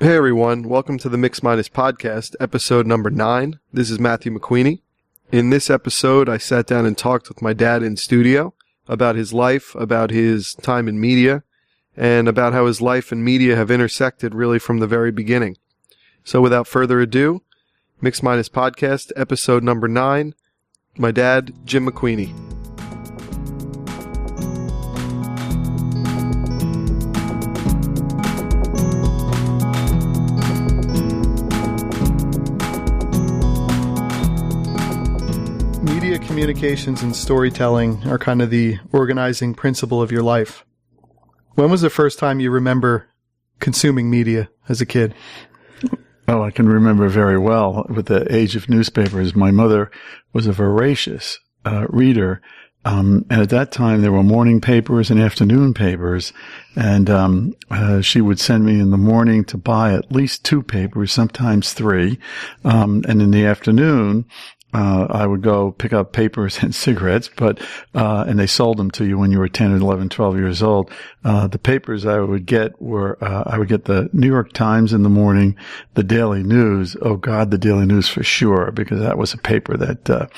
Hey everyone, welcome to the Mix Minus Podcast, episode number 9. This is Matthew McQueeny. In this episode, I sat down and talked with my dad in studio about his life, about his time in media, and about how his life and media have intersected really from the very beginning. So without further ado, Mix Minus Podcast, episode number 9, my dad, Jim McQueeny. Media communications and storytelling are kind of the organizing principle of your life. When was the first time you remember consuming media as a kid? Oh, I can remember very well with the age of newspapers. My mother was a voracious reader. And at that time, there were morning papers and afternoon papers. And she would send me in the morning to buy at least 2 papers, sometimes 3. And in the afternoon, I would go pick up papers and cigarettes, and they sold them to you when you were 10 or 11, 12 years old. The papers I would get were, I would get the New York Times in the morning, the Daily News. Oh God, the Daily News for sure, because that was a paper that, the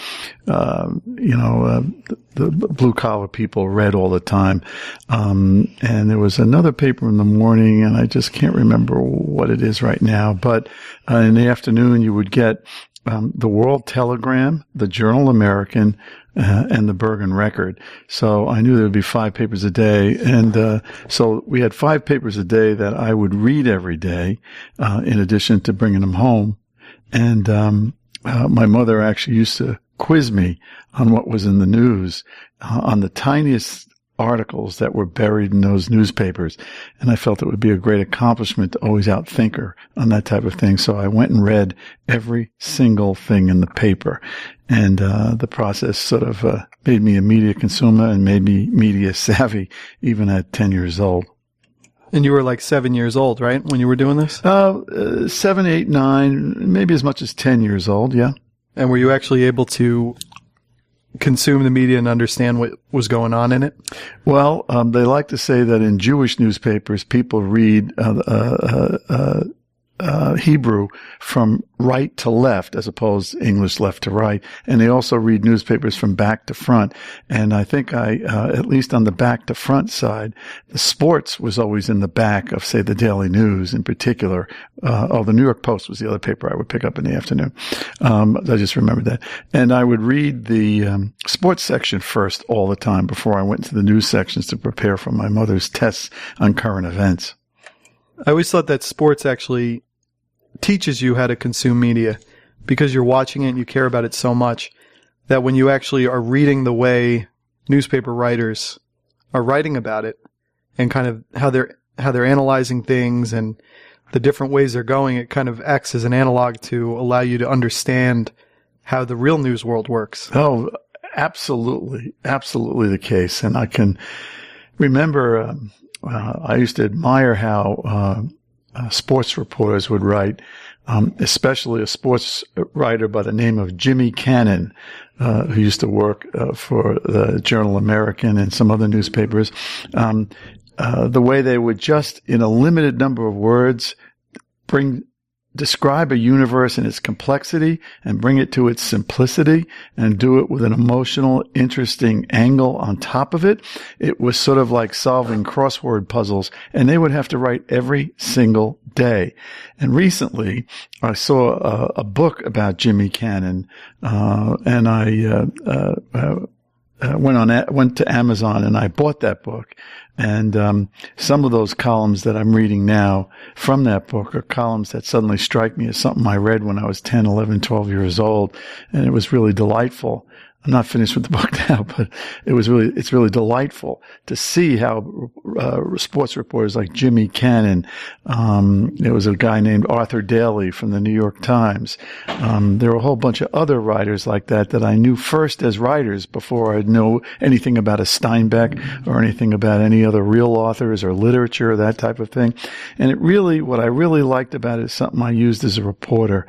blue collar people read all the time. And there was another paper in the morning, and I just can't remember what it is right now, but, in the afternoon you would get the World Telegram, the Journal American, and the Bergen Record. So I knew there would be 5 papers a day. And so we had 5 papers a day that I would read every day, in addition to bringing them home. And my mother actually used to quiz me on what was in the news, on the tiniest articles that were buried in those newspapers. And I felt it would be a great accomplishment to always outthink her on that type of thing. So I went and read every single thing in the paper. And the process sort of made me a media consumer and made me media savvy, even at 10 years old. And you were like 7 years old, right, when you were doing this? 7, 8, 9, maybe as much as 10 years old, yeah. And were you actually able to consume the media and understand what was going on in it? Well, they like to say that in Jewish newspapers, people read Hebrew from right to left as opposed to English left to right. And they also read newspapers from back to front. And I think at least on the back to front side, the sports was always in the back of, say, the Daily News in particular. The New York Post was the other paper I would pick up in the afternoon. I just remembered that. And I would read the sports section first all the time before I went to the news sections to prepare for my mother's tests on current events. I always thought that sports actually teaches you how to consume media because you're watching it and you care about it so much that when you actually are reading the way newspaper writers are writing about it and kind of how they're analyzing things and the different ways they're going, it kind of acts as an analog to allow you to understand how the real news world works. Oh, absolutely. Absolutely the case. And I can remember, I used to admire how, sports reporters would write, especially a sports writer by the name of Jimmy Cannon, who used to work for the Journal American and some other newspapers. The way they would just, in a limited number of words, describe a universe in its complexity and bring it to its simplicity and do it with an emotional, interesting angle on top of it. It was sort of like solving crossword puzzles, and they would have to write every single day. And recently, I saw a book about Jimmy Cannon, and I went to Amazon and I bought that book. And some of those columns that I'm reading now from that book are columns that suddenly strike me as something I read when I was 10, 11, 12 years old. And it was really delightful. I'm not finished with the book now, but it's really delightful to see how sports reporters like Jimmy Cannon, there was a guy named Arthur Daly from the New York Times. There were a whole bunch of other writers like that I knew first as writers before I know anything about a Steinbeck or anything about any other real authors or literature, that type of thing. And what I really liked about it is something I used as a reporter.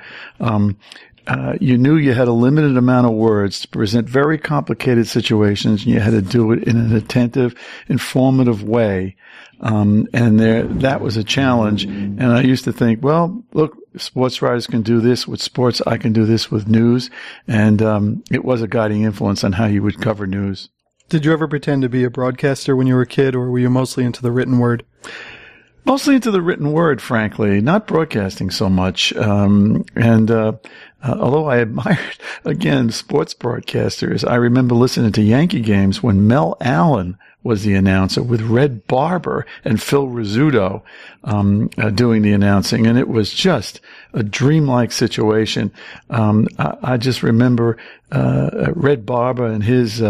You knew you had a limited amount of words to present very complicated situations, and you had to do it in an attentive, informative way. That was a challenge. And I used to think, well, look, sports writers can do this with sports. I can do this with news. And it was a guiding influence on how you would cover news. Did you ever pretend to be a broadcaster when you were a kid, or were you mostly into the written word? Mostly into the written word, frankly, not broadcasting so much. Although I admired, again, sports broadcasters, I remember listening to Yankee games when Mel Allen was the announcer with Red Barber and Phil Rizzuto doing the announcing. And it was just a dreamlike situation. I just remember Red Barber and his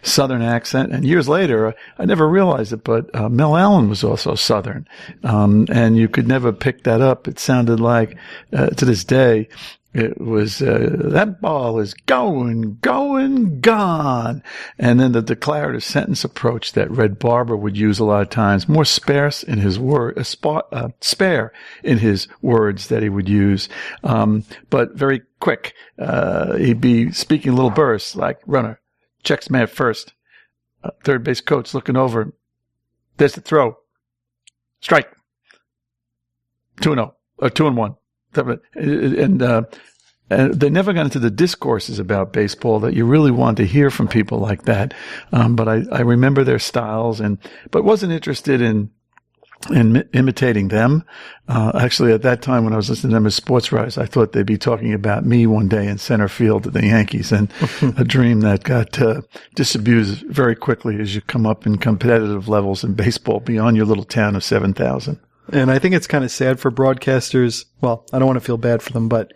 Southern accent. And years later, I never realized it, but Mel Allen was also Southern. And you could never pick that up. It sounded like, to this day, it was, that ball is going, gone. And then the declarative sentence approach that Red Barber would use a lot of times, more sparse in his spare in his words that he would use. But very quick. He'd be speaking little bursts like runner, checks man first, third base coach looking over. There's the throw. Strike. 2-0 or 2-1. And they never got into the discourses about baseball that you really want to hear from people like that. But I remember their styles but wasn't interested in imitating them. Actually, at that time when I was listening to them as sports writers, I thought they'd be talking about me one day in center field at the Yankees, and a dream that got disabused very quickly as you come up in competitive levels in baseball beyond your little town of 7,000. And I think it's kind of sad for broadcasters. Well, I don't want to feel bad for them, but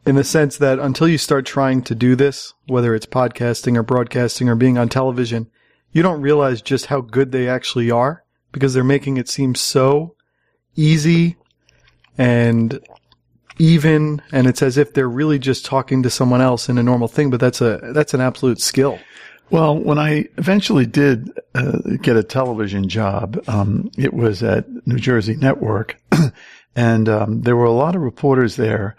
in the sense that until you start trying to do this, whether it's podcasting or broadcasting or being on television, you don't realize just how good they actually are, because they're making it seem so easy and even, and it's as if they're really just talking to someone else in a normal thing, but that's an absolute skill. Well, when I eventually did get a television job, it was at New Jersey Network, and there were a lot of reporters there.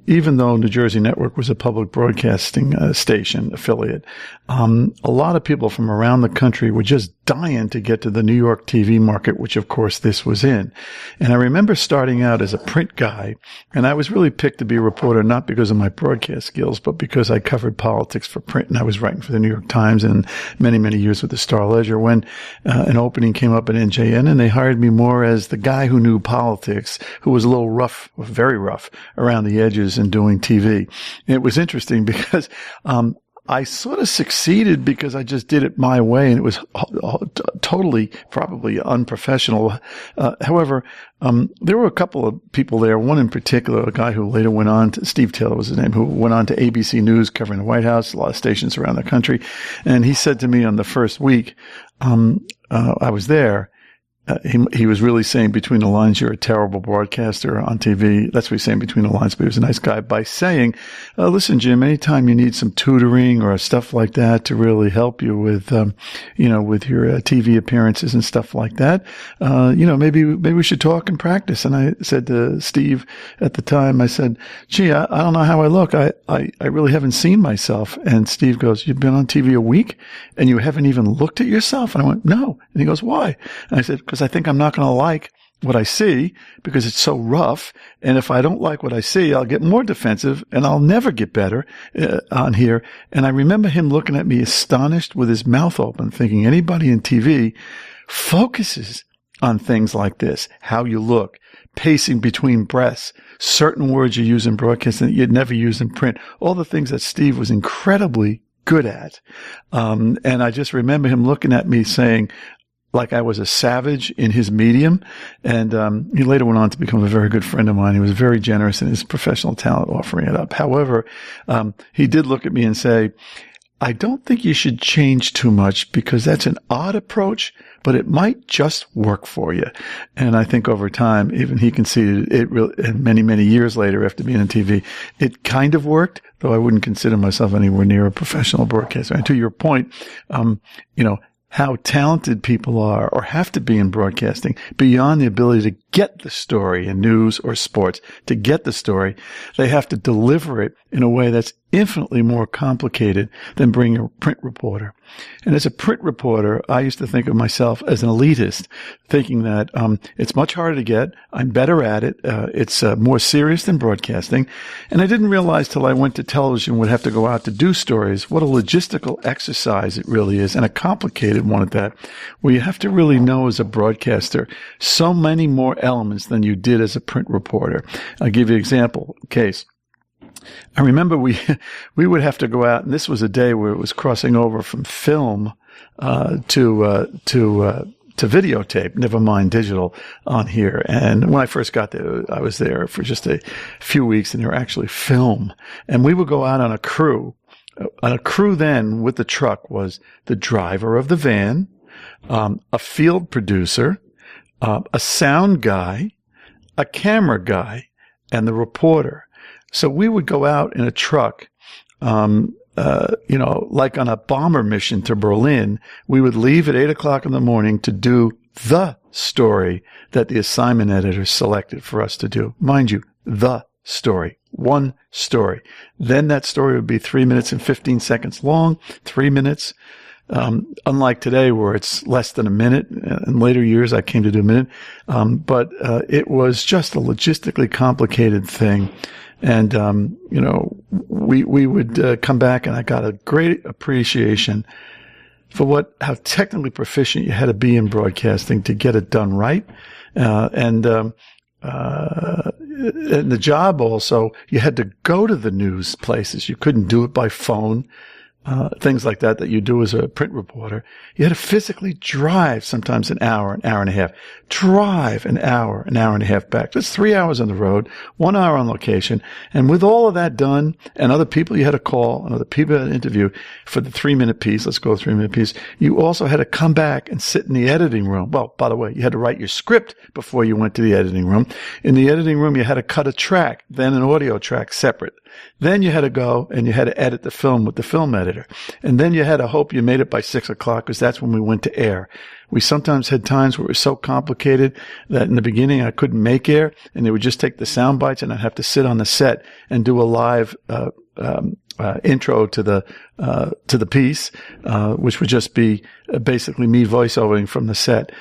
Even though New Jersey Network was a public broadcasting station affiliate, a lot of people from around the country were just dying to get to the New York TV market, which of course this was in. And I remember starting out as a print guy, and I was really picked to be a reporter not because of my broadcast skills, but because I covered politics for print, and I was writing for the New York Times and many, many years with the Star-Ledger when an opening came up at NJN, and they hired me more as the guy who knew politics, who was a little rough, very rough, around the edges and doing TV. And it was interesting because I sort of succeeded because I just did it my way, and it was totally probably unprofessional. However, there were a couple of people there, one in particular, a guy who later went on to, Steve Taylor was his name, who went on to ABC News covering the White House, a lot of stations around the country. And he said to me on the first week I was there, he was really saying between the lines, you're a terrible broadcaster on TV. That's what he's saying between the lines, but he was a nice guy by saying, listen, Jim, anytime you need some tutoring or stuff like that to really help you with, with your TV appearances and stuff like that, maybe we should talk and practice. And I said to Steve at the time, I said, gee, I don't know how I look. I really haven't seen myself. And Steve goes, you've been on TV a week and you haven't even looked at yourself? And I went, no. And he goes, why? And I said, because I think I'm not going to like what I see because it's so rough. And if I don't like what I see, I'll get more defensive and I'll never get better on here. And I remember him looking at me astonished with his mouth open, thinking anybody in TV focuses on things like this, how you look, pacing between breaths, certain words you use in broadcasting that you'd never use in print, all the things that Steve was incredibly good at. And I just remember him looking at me saying, like I was a savage in his medium. And he later went on to become a very good friend of mine. He was very generous in his professional talent, offering it up. However, he did look at me and say, I don't think you should change too much because that's an odd approach, but it might just work for you. And I think over time, even he conceded it really, and many, many years later after being on TV, it kind of worked, though I wouldn't consider myself anywhere near a professional broadcaster. And to your point, how talented people are or have to be in broadcasting beyond the ability to get the story in news or sports, to get the story, they have to deliver it in a way that's infinitely more complicated than being a print reporter. And as a print reporter, I used to think of myself as an elitist, thinking that it's much harder to get. I'm better at it. It's more serious than broadcasting. And I didn't realize till I went to television would have to go out to do stories what a logistical exercise it really is, and a complicated one at that, where you have to really know as a broadcaster so many more elements than you did as a print reporter. I'll give you an example case. I remember we would have to go out, and this was a day where it was crossing over from film to videotape, never mind digital on here. And when I first got there, I was there for just a few weeks, and they were actually film. And we would go out on a crew. A crew then with the truck was the driver of the van, a field producer, a sound guy, a camera guy, and the reporter. So we would go out in a truck, like on a bomber mission to Berlin. We would leave at 8 o'clock in the morning to do the story that the assignment editor selected for us to do. Mind you, the story. One story. Then that story would be 3 minutes and 15 seconds long, 3 minutes. Unlike today where it's less than a minute. In later years, I came to do a minute. But it was just a logistically complicated thing. And, we would come back, and I got a great appreciation for how technically proficient you had to be in broadcasting to get it done right. And the job also, you had to go to the news places. You couldn't do it by phone. Things like that you do as a print reporter. You had to physically drive sometimes an hour and a half. Drive an hour and a half back. That's 3 hours on the road, 1 hour on location. And with all of that done, and other people you had to call, and other people you had to interview for the 3-minute piece, let's go 3-minute piece, you also had to come back and sit in the editing room. Well, by the way, you had to write your script before you went to the editing room. In the editing room, you had to cut a track, then an audio track separate. Then you had to go and you had to edit the film with the film editor. And then you had to hope you made it by 6 o'clock, because that's when we went to air. We sometimes had times where it was so complicated that in the beginning I couldn't make air, and they would just take the sound bites, and I'd have to sit on the set and do a live intro to the piece, which would just be basically me voiceovering from the set.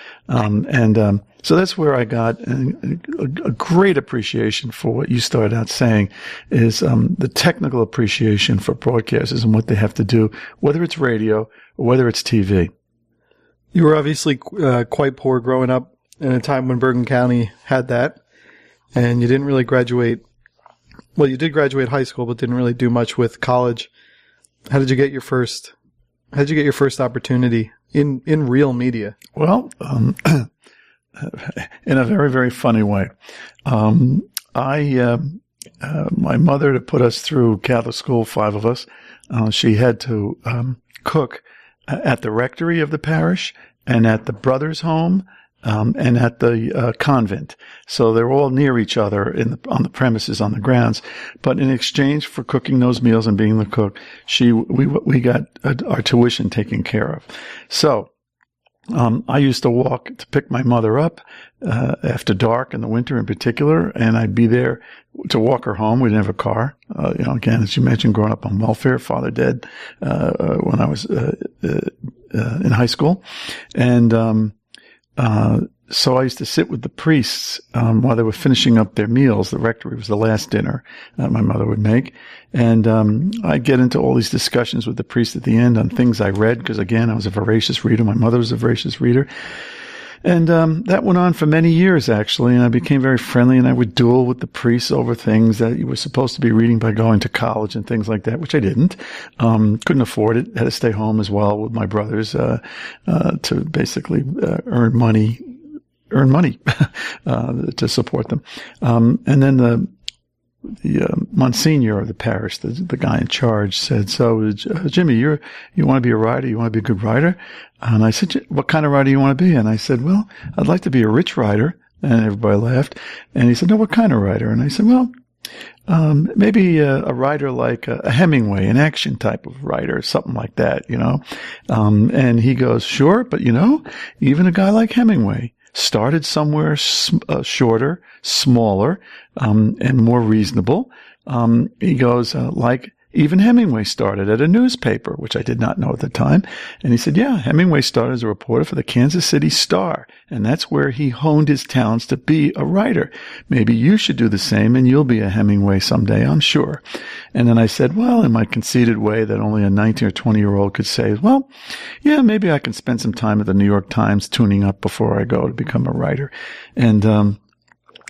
So that's where I got a great appreciation for what you started out saying is the technical appreciation for broadcasters and what they have to do, whether it's radio or whether it's TV. You were obviously quite poor growing up in a time when Bergen County had that, and you didn't really graduate. Well, you did graduate high school, but didn't really do much with college. How did you get your first opportunity in real media? Well, in a very, very funny way. My mother, to put us through Catholic school, 5 of us, she had to cook at the rectory of the parish and at the brothers' home, and at the convent. So they're all near each other on the premises, on the grounds. But in exchange for cooking those meals and being the cook, we got our tuition taken care of. So I used to walk to pick my mother up after dark in the winter in particular, and I'd be there to walk her home. We didn't have a car. Again, as you mentioned, growing up on welfare, father dead when I was in high school. And so I used to sit with the priests while they were finishing up their meals. The rectory was the last dinner my mother would make. And I'd get into all these discussions with the priest at the end on things I read, because, again, I was a voracious reader. My mother was a voracious reader. And that went on for many years, actually, and I became very friendly, and I would duel with the priests over things that you were supposed to be reading by going to college and things like that, which I didn't. Couldn't afford it. Had to stay home as well with my brothers to basically earn money to support them. And then the Monsignor of the parish, the guy in charge, said, "So, Jimmy, you want to be a writer? You want to be a good writer?" And I said, "What kind of writer do you want to be?" And I said, "Well, I'd like to be a rich writer." And everybody laughed. And he said, "No, what kind of writer?" And I said, "Well, maybe a writer like a Hemingway, an action type of writer, something like that, And he goes, "Sure, but even a guy like Hemingway started somewhere shorter, smaller, and more reasonable." He goes, like even Hemingway started at a newspaper, which I did not know at the time. And he said, yeah, Hemingway started as a reporter for the Kansas City Star, and that's where he honed his talents to be a writer. Maybe you should do the same, and you'll be a Hemingway someday, I'm sure. And then I said, well, in my conceited way that only a 19 or 20-year-old could say, well, yeah, maybe I can spend some time at the New York Times tuning up before I go to become a writer.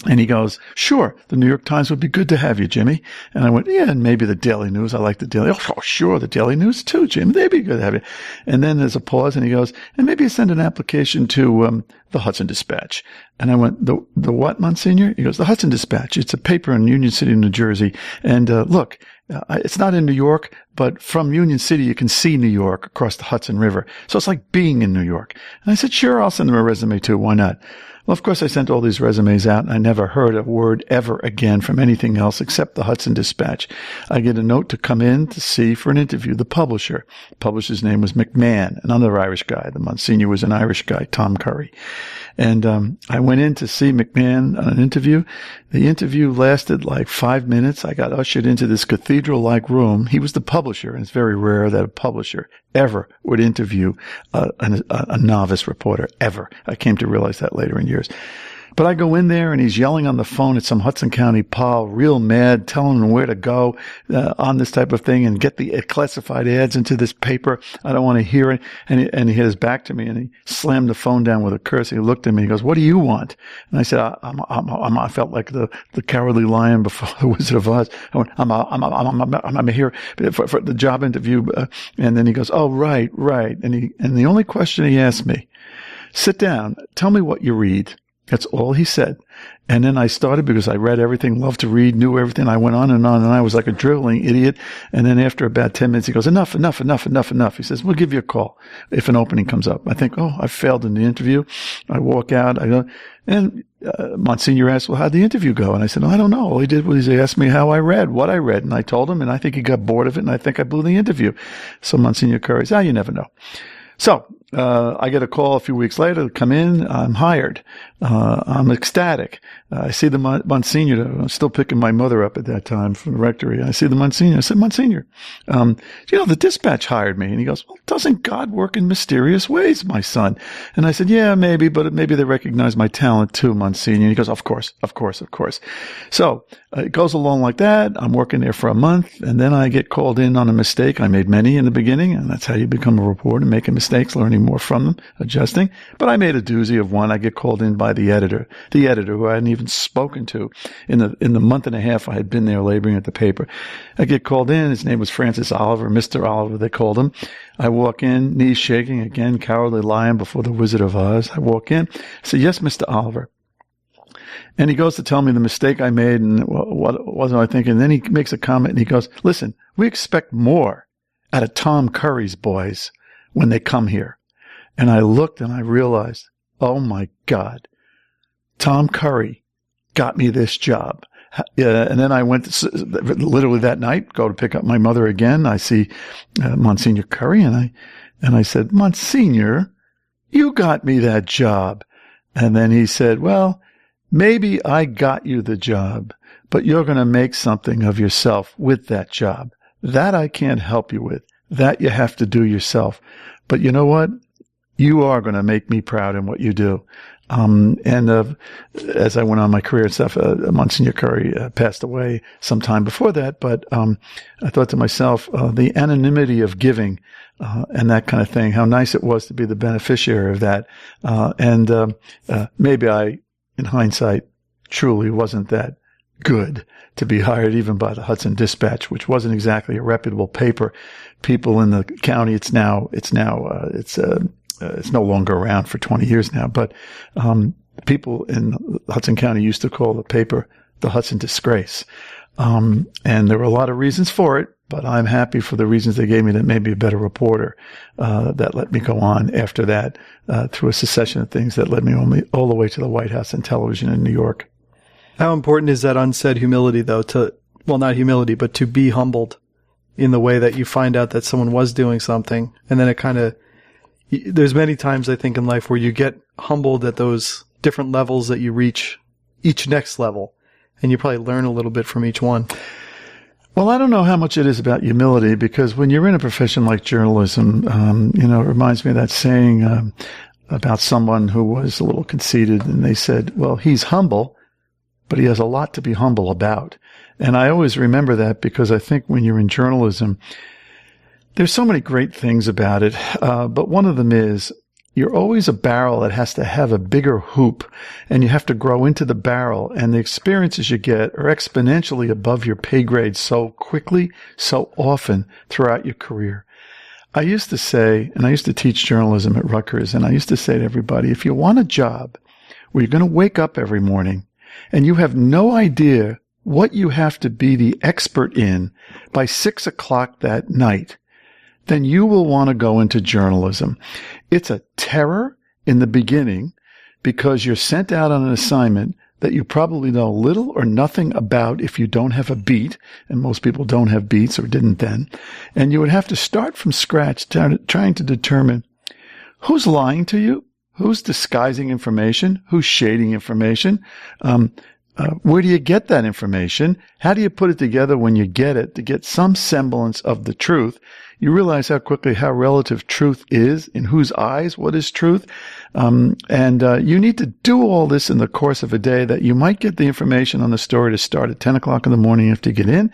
And he goes, sure, the New York Times would be good to have you, Jimmy. And I went, yeah, and maybe the Daily News. I like the Daily. Oh, sure, the Daily News too, Jimmy. They'd be good to have you. And then there's a pause, and he goes, and maybe you send an application to the Hudson Dispatch. And I went, the what, Monsignor? He goes, the Hudson Dispatch. It's a paper in Union City, New Jersey. And look, it's not in New York, but from Union City, you can see New York across the Hudson River. So it's like being in New York. And I said, sure, I'll send them a resume too. Why not? Well, of course, I sent all these resumes out, and I never heard a word ever again from anything else except the Hudson Dispatch. I get a note to come in to see for an interview the publisher. The publisher's name was McMahon, another Irish guy. The Monsignor was an Irish guy, Tom Curry. And I went in to see McMahon on an interview. The interview lasted like 5 minutes. I got ushered into this cathedral-like room. He was the publisher, and it's very rare that a publisher ever would interview a novice reporter, ever. I came to realize that later in years. But I go in there, and he's yelling on the phone at some Hudson County pal, real mad, telling him where to go on this type of thing and get the classified ads into this paper. I don't want to hear it. And he had his back to me, and he slammed the phone down with a curse. He looked at me. He goes, "What do you want?" And I said, I felt like the cowardly lion before the Wizard of Oz. I went, I'm here for the job interview. And then he goes, "Oh, right." And the only question he asked me, "Sit down. Tell me what you read." That's all he said. And then I started, because I read everything, loved to read, knew everything. I went on, and I was like a dribbling idiot. And then after about 10 minutes, he goes, enough. He says, we'll give you a call if an opening comes up. I think, I failed in the interview. I walk out. And Monsignor asked, well, how'd the interview go? And I said, I don't know. All he did was he asked me how I read, what I read. And I told him, and I think he got bored of it, and I think I blew the interview. So Monsignor Curry said, you never know. So I get a call a few weeks later to come in. I'm hired. I'm ecstatic. I see the Monsignor. I'm still picking my mother up at that time from the rectory. I see the Monsignor. I said, Monsignor, the Dispatch hired me. And he goes, well, doesn't God work in mysterious ways, my son? And I said, yeah, maybe, but maybe they recognize my talent too, Monsignor. And he goes, of course. So it goes along like that. I'm working there for a month, and then I get called in on a mistake. I made many in the beginning, and that's how you become a reporter, making mistakes, learning more from them, adjusting. But I made a doozy of one. I get called in by the editor who I hadn't even spoken to in the month and a half I had been there laboring at the paper. I get called in. His name was Francis Oliver, Mr. Oliver, they called him. I walk in, knees shaking again, cowardly lion before the Wizard of Oz. I walk in. I say, yes, Mr. Oliver. And he goes to tell me the mistake I made and what wasn't I thinking. And then he makes a comment and he goes, listen, we expect more out of Tom Curry's boys when they come here. And I looked and I realized, oh my God, Tom Curry got me this job. And then I went literally that night, go to pick up my mother again. I see Monsignor Curry, and I said, Monsignor, you got me that job. And then he said, well, maybe I got you the job, but you're going to make something of yourself with that job. That I can't help you with. That you have to do yourself. But you know what? You are going to make me proud in what you do. As I went on my career and stuff, Monsignor Curry passed away sometime before that. But I thought to myself, the anonymity of giving and that kind of thing, how nice it was to be the beneficiary of that. Maybe I, in hindsight, truly wasn't that good to be hired even by the Hudson Dispatch, which wasn't exactly a reputable paper. People in the county, it's no longer around for 20 years now, but people in Hudson County used to call the paper the Hudson Disgrace. And there were a lot of reasons for it, but I'm happy for the reasons they gave me that made me a better reporter, that let me go on after that through a succession of things that led me all the way to the White House and television in New York. How important is that unsaid humility, though, not humility, but to be humbled in the way that you find out that someone was doing something, and then it kind of, there's many times I think in life where you get humbled at those different levels that you reach each next level, and you probably learn a little bit from each one. Well, I don't know how much it is about humility, because when you're in a profession like journalism, it reminds me of that saying about someone who was a little conceited, and they said, well, he's humble, but he has a lot to be humble about. And I always remember that, because I think when you're in journalism, there's so many great things about it, but one of them is you're always a barrel that has to have a bigger hoop, and you have to grow into the barrel, and the experiences you get are exponentially above your pay grade so quickly, so often throughout your career. I used to say, and I used to teach journalism at Rutgers, and I used to say to everybody, if you want a job where you're going to wake up every morning and you have no idea what you have to be the expert in by 6 o'clock that night, then you will want to go into journalism. It's a terror in the beginning, because you're sent out on an assignment that you probably know little or nothing about if you don't have a beat, and most people don't have beats or didn't then. And you would have to start from scratch trying to determine who's lying to you, who's disguising information, who's shading information, where do you get that information? How do you put it together when you get it to get some semblance of the truth? You realize how quickly how relative truth is, in whose eyes what is truth. And you need to do all this in the course of a day, that you might get the information on the story to start at 10 o'clock in the morning. You have to get in.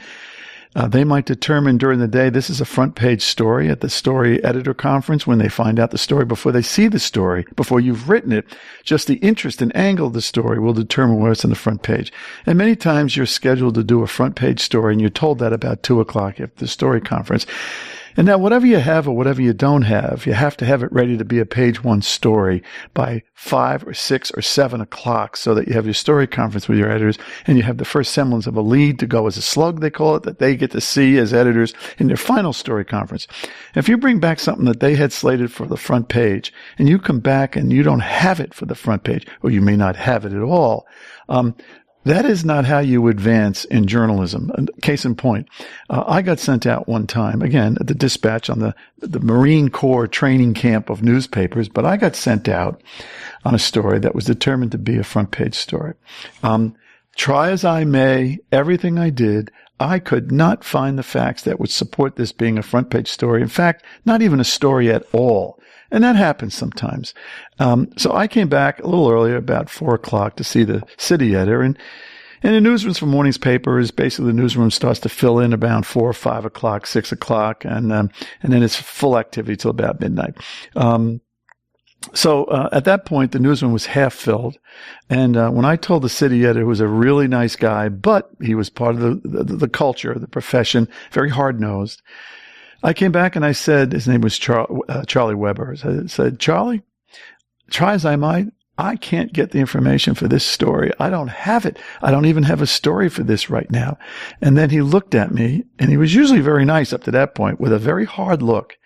They might determine during the day this is a front page story at the story editor conference, when they find out the story before they see the story, before you've written it. Just the interest and angle of the story will determine where it's on the front page. And many times you're scheduled to do a front page story, and you're told that about 2 o'clock at the story conference. And now, whatever you have or whatever you don't have, you have to have it ready to be a page 1 story by 5 or 6 or 7 o'clock, so that you have your story conference with your editors, and you have the first semblance of a lead to go as a slug, they call it, that they get to see as editors in their final story conference. If you bring back something that they had slated for the front page, and you come back and you don't have it for the front page, or you may not have it at all, that is not how you advance in journalism. Case in point, I got sent out one time, again, at the Dispatch on the Marine Corps training camp of newspapers, but I got sent out on a story that was determined to be a front page story. Try as I may, everything I did, I could not find the facts that would support this being a front page story. In fact, not even a story at all. And that happens sometimes. So I came back a little earlier, about 4 o'clock, to see the city editor. And in the newsrooms for morning's papers, basically the newsroom starts to fill in around 4 or 5 o'clock, 6 o'clock, and then it's full activity till about midnight. So at that point, the newsroom was half filled. And when I told the city editor, who was a really nice guy, but he was part of the culture, the profession, very hard-nosed, I came back and I said, his name was Charlie Weber. I said, Charlie, try as I might, I can't get the information for this story. I don't have it. I don't even have a story for this right now. And then he looked at me, and he was usually very nice up to that point, with a very hard look.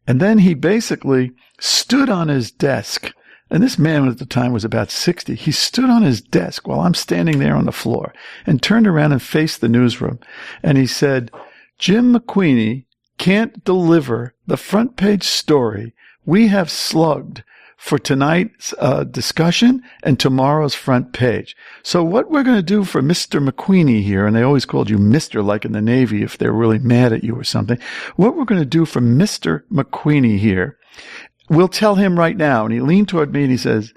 And then he basically stood on his desk. And this man at the time was about 60. He stood on his desk while I'm standing there on the floor, and turned around and faced the newsroom. And he said, Jim McQueeny can't deliver the front page story we have slugged for tonight's discussion and tomorrow's front page. So what we're going to do for Mr. McQueeny here, and they always called you Mr. like in the Navy if they're really mad at you or something, what we're going to do for Mr. McQueeny here, we'll tell him right now. And he leaned toward me and he says,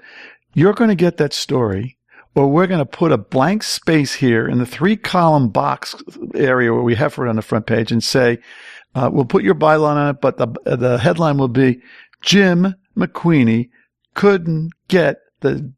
you're going to get that story, or we're going to put a blank space here in the 3-column box area where we have it on the front page, and say, we'll put your byline on it, but the headline will be, Jim McQueeny couldn't get the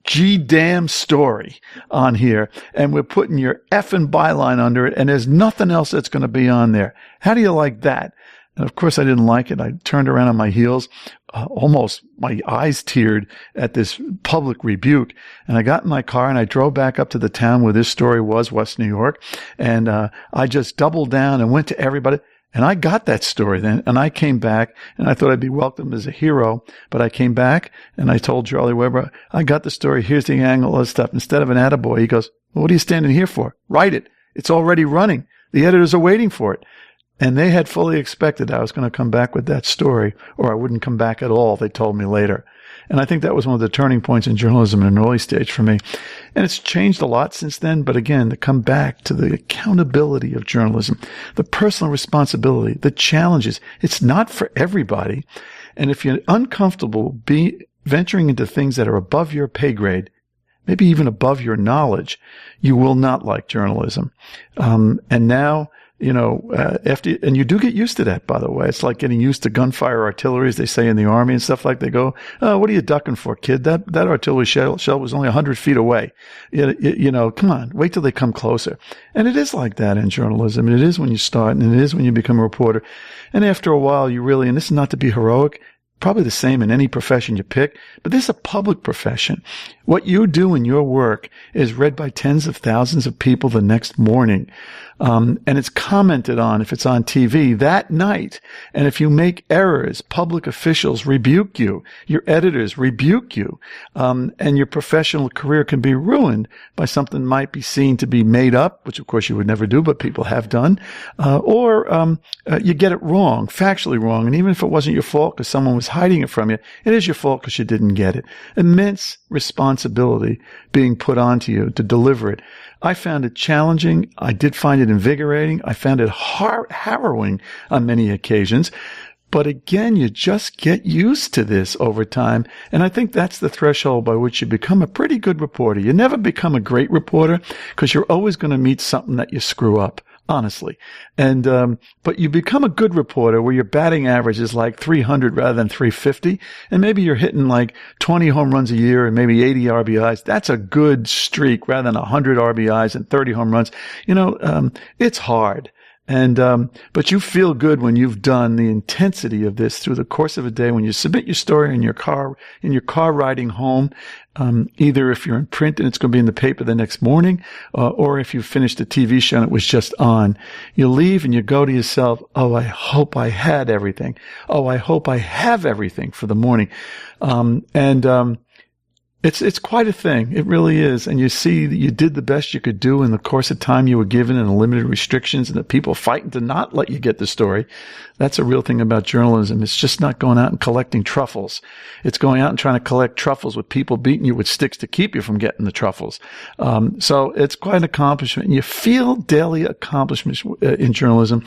G-damn story on here, and we're putting your effing byline under it, and there's nothing else that's going to be on there. How do you like that? And of course I didn't like it. I turned around on my heels, almost my eyes teared at this public rebuke. And I got in my car and I drove back up to the town where this story was, West New York. And I just doubled down and went to everybody. And I got that story then, and I came back, and I thought I'd be welcomed as a hero. But I came back, and I told Charlie Weber, I got the story, here's the angle, all this stuff. Instead of an attaboy, he goes, well, what are you standing here for? Write it. It's already running. The editors are waiting for it. And they had fully expected I was going to come back with that story, or I wouldn't come back at all, they told me later. And I think that was one of the turning points in journalism at an early stage for me. And it's changed a lot since then. But again, to come back to the accountability of journalism, the personal responsibility, the challenges, it's not for everybody. And if you're uncomfortable venturing into things that are above your pay grade, maybe even above your knowledge, you will not like journalism. And now, and you do get used to that, by the way. It's like getting used to gunfire artillery, as they say in the Army and stuff like they go, oh, what are you ducking for, kid? That artillery shell was only 100 feet away. Come on, wait till they come closer. And it is like that in journalism. And it is when you start, and it is when you become a reporter. And after a while, and this is not to be heroic, probably the same in any profession you pick, but this is a public profession. What you do in your work is read by tens of thousands of people the next morning. And it's commented on if it's on TV that night. And if you make errors, public officials rebuke you. Your editors rebuke you. And your professional career can be ruined by something might be seen to be made up, which of course you would never do, but people have done. Or you get it wrong, factually wrong. And even if it wasn't your fault because someone was hiding it from you, it is your fault because you didn't get it. Immense responsibility being put onto you to deliver it. I found it challenging. I did find it invigorating. I found it harrowing on many occasions. But again, you just get used to this over time. And I think that's the threshold by which you become a pretty good reporter. You never become a great reporter because you're always going to meet something that you screw up, honestly. And, but you become a good reporter where your batting average is like 300 rather than 350. And maybe you're hitting like 20 home runs a year and maybe 80 RBIs. That's a good streak rather than 100 RBIs and 30 home runs. It's hard. And, but you feel good when you've done the intensity of this through the course of a day, when you submit your story in your car riding home, either if you're in print and it's going to be in the paper the next morning, or if you finished a TV show and it was just on, you leave and you go to yourself, oh, I hope I had everything. Oh, I hope I have everything for the morning. It's quite a thing. It really is. And you see that you did the best you could do in the course of time you were given and the limited restrictions and the people fighting to not let you get the story. That's a real thing about journalism. It's just not going out and collecting truffles. It's going out and trying to collect truffles with people beating you with sticks to keep you from getting the truffles. So it's quite an accomplishment. And you feel daily accomplishments in journalism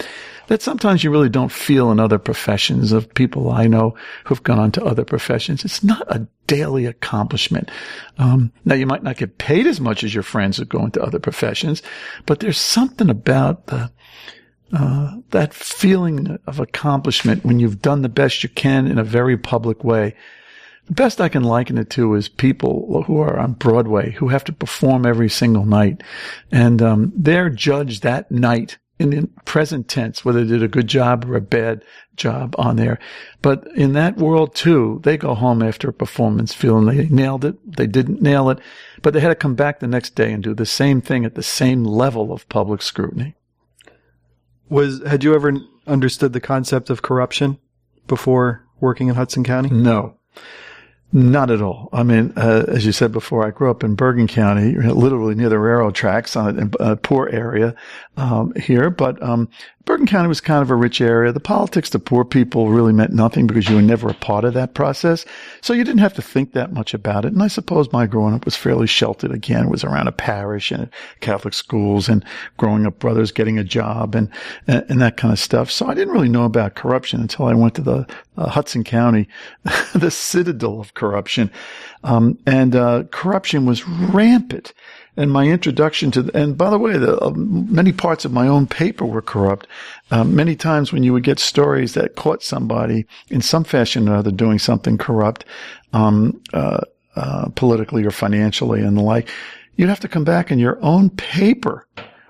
that sometimes you really don't feel in other professions of people I know who've gone on to other professions. It's not a daily accomplishment. Now you might not get paid as much as your friends who go into other professions, but there's something about that feeling of accomplishment when you've done the best you can in a very public way. The best I can liken it to is people who are on Broadway who have to perform every single night, and they're judged that night in the present tense, whether they did a good job or a bad job on there. But in that world, too, they go home after a performance feeling they nailed it, they didn't nail it, but they had to come back the next day and do the same thing at the same level of public scrutiny. Had you ever understood the concept of corruption before working in Hudson County? No. Not at all. I mean, as you said before, I grew up in Bergen County, literally near the railroad tracks, on a poor area here. But Bergen County was kind of a rich area. The politics to poor people really meant nothing because you were never a part of that process. So you didn't have to think that much about it. And I suppose my growing up was fairly sheltered. Again, it was around a parish and Catholic schools and growing up brothers getting a job and that kind of stuff. So I didn't really know about corruption until I went to the Hudson County, the citadel of corruption. Corruption was rampant. And my introduction and by the way, many parts of my own paper were corrupt. Many times when you would get stories that caught somebody in some fashion or other doing something corrupt, politically or financially and the like, you'd have to come back and your own paper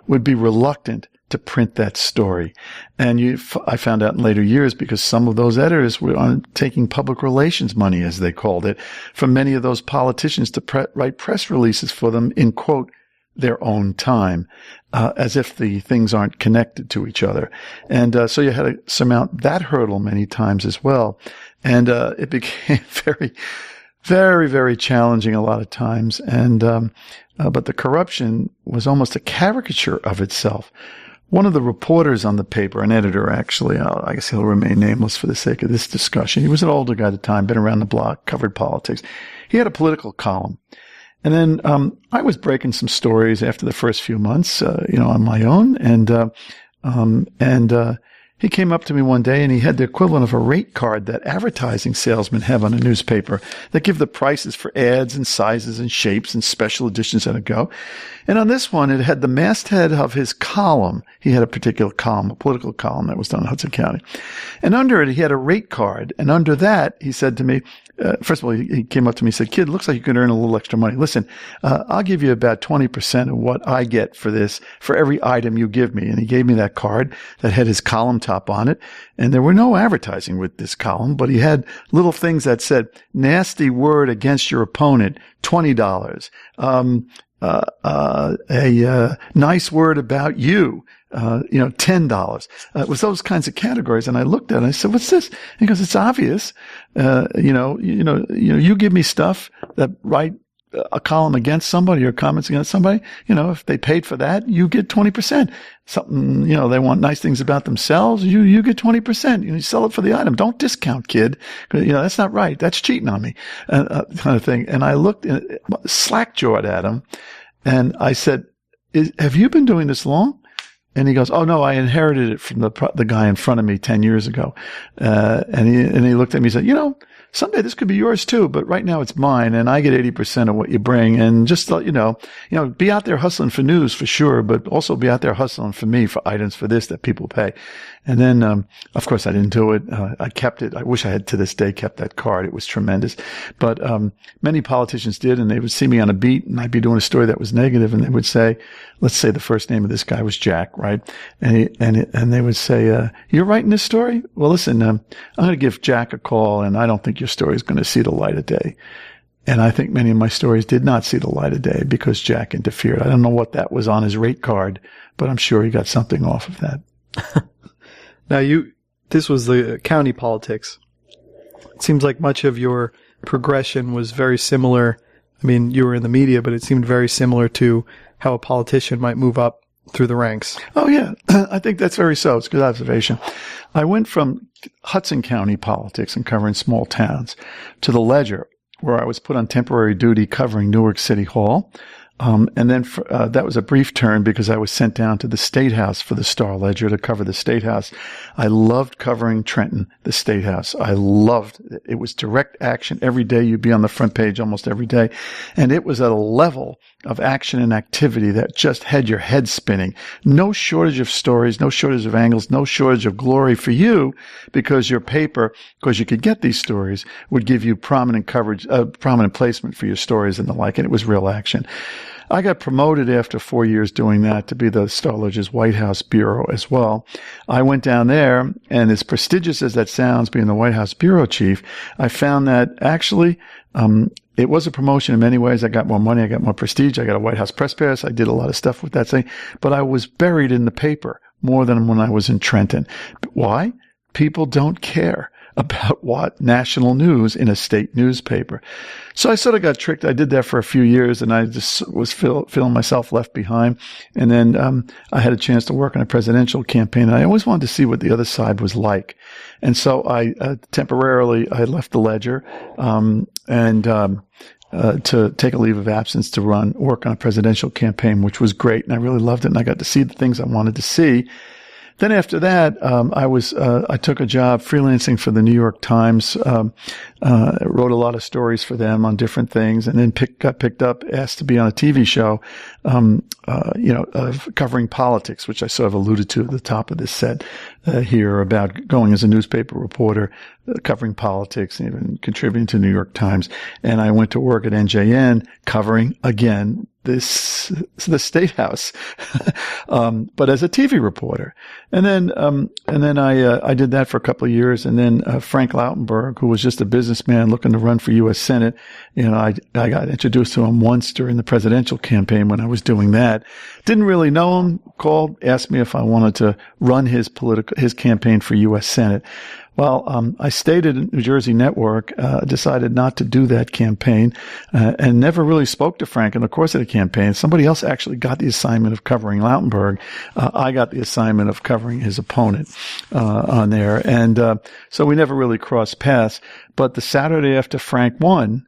would be reluctant to print that story. And I found out in later years because some of those editors were taking public relations money, as they called it, from many of those politicians to write press releases for them in, quote, their own time, as if the things aren't connected to each other. And so you had to surmount that hurdle many times as well. And it became very, very, very challenging a lot of times. And but the corruption was almost a caricature of itself. one of the reporters on the paper, an editor actually, I guess he'll remain nameless for the sake of this discussion. He was an older guy at the time, been around the block, covered politics. He had a political column. And then I was breaking some stories after the first few months, on my own. And he came up to me one day and he had the equivalent of a rate card that advertising salesmen have on a newspaper that give the prices for ads and sizes and shapes and special editions that go. And on this one, it had the masthead of his column. He had a particular column, a political column that was done in Hudson County. And under it, he had a rate card. And under that, he said to me, first of all, he came up to me and said, "Kid, looks like you could earn a little extra money. Listen, I'll give you about 20% of what I get for this, for every item you give me." And he gave me that card that had his column top on it. And there were no advertising with this column, but he had little things that said, "Nasty word against your opponent, $20. A nice word about you, $10. It was those kinds of categories. And I looked at it and I said, "What's this?" And he goes, "It's obvious. You give me stuff that write a column against somebody or comments against somebody. If they paid for that, you get 20%. Something, they want nice things about themselves. You get 20%. You sell it for the item. Don't discount, kid. That's not right. That's cheating on me," kind of thing. And I looked slack-jawed at him and I said, "Have you been doing this long?" And he goes, "Oh no, I inherited it from the guy in front of me 10 years ago." And he looked at me and said, "Someday this could be yours too, but right now it's mine, and I get 80% of what you bring. And just be out there hustling for news for sure, but also be out there hustling for me for items for this that people pay." And then, of course, I didn't do it. I kept it. I wish I had to this day kept that card. It was tremendous. But many politicians did, and they would see me on a beat, and I'd be doing a story that was negative, and they would say, let's say the first name of this guy was Jack, right? And they would say, "You're writing this story? Well, listen, I'm going to give Jack a call, and I don't think your story is going to see the light of day." And I think many of my stories did not see the light of day because Jack interfered. I don't know what that was on his rate card, but I'm sure he got something off of that. Now this was the county politics. It seems like much of your progression was very similar. I mean, you were in the media, but it seemed very similar to how a politician might move up through the ranks. Oh, yeah. I think that's very so. It's a good observation. I went from Hudson County politics and covering small towns to the Ledger, where I was put on temporary duty covering Newark City Hall. And then that was a brief turn because I was sent down to the State House for the Star-Ledger to cover the State House. I loved covering Trenton, the State House. I loved it. It was direct action every day. You'd be on the front page almost every day. And it was at a level of action and activity that just had your head spinning. No shortage of stories, no shortage of angles, no shortage of glory for you because your paper, because you could get these stories, would give you prominent coverage, prominent placement for your stories and the like. And it was real action. I got promoted after 4 years doing that to be the Star-Ledger's White House bureau as well. I went down there, and as prestigious as that sounds, being the White House bureau chief, I found that actually it was a promotion in many ways. I got more money. I got more prestige. I got a White House press pass. I did a lot of stuff with that thing. But I was buried in the paper more than when I was in Trenton. Why? People don't care about what national news in a state newspaper. So I sort of got tricked. I did that for a few years, and I just was feeling myself left behind. And then I had a chance to work on a presidential campaign, and I always wanted to see what the other side was like. And so I temporarily left the Ledger to take a leave of absence to work on a presidential campaign, which was great, and I really loved it, and I got to see the things I wanted to see. Then after that, I took a job freelancing for the New York Times, wrote a lot of stories for them on different things, and then got picked up, asked to be on a TV show, covering politics, which I sort of alluded to at the top of this set here about going as a newspaper reporter, covering politics, and even contributing to New York Times. And I went to work at NJN covering, again, the State House, but as a TV reporter. And then I did that for a couple of years. And then, Frank Lautenberg, who was just a businessman looking to run for U.S. Senate, I got introduced to him once during the presidential campaign when I was doing that. Didn't really know him, asked me if I wanted to run his campaign for U.S. Senate. Well, I stayed at New Jersey Network, decided not to do that campaign, and never really spoke to Frank in the course of the campaign. Somebody else actually got the assignment of covering Lautenberg. I got the assignment of covering his opponent on there. And so we never really crossed paths. But the Saturday after Frank won,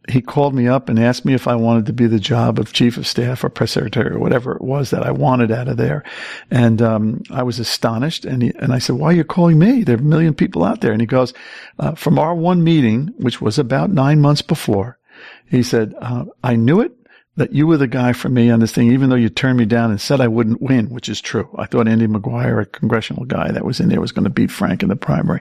he called me up and asked me if I wanted to be the job of chief of staff or press secretary or whatever it was that I wanted out of there. And I was astonished. And I said, why are you calling me? There are a million people out there. And he goes, from our one meeting, which was about 9 months before, he said, I knew it, that you were the guy for me on this thing, even though you turned me down and said I wouldn't win, which is true. I thought Andy McGuire, a congressional guy that was in there, was going to beat Frank in the primary,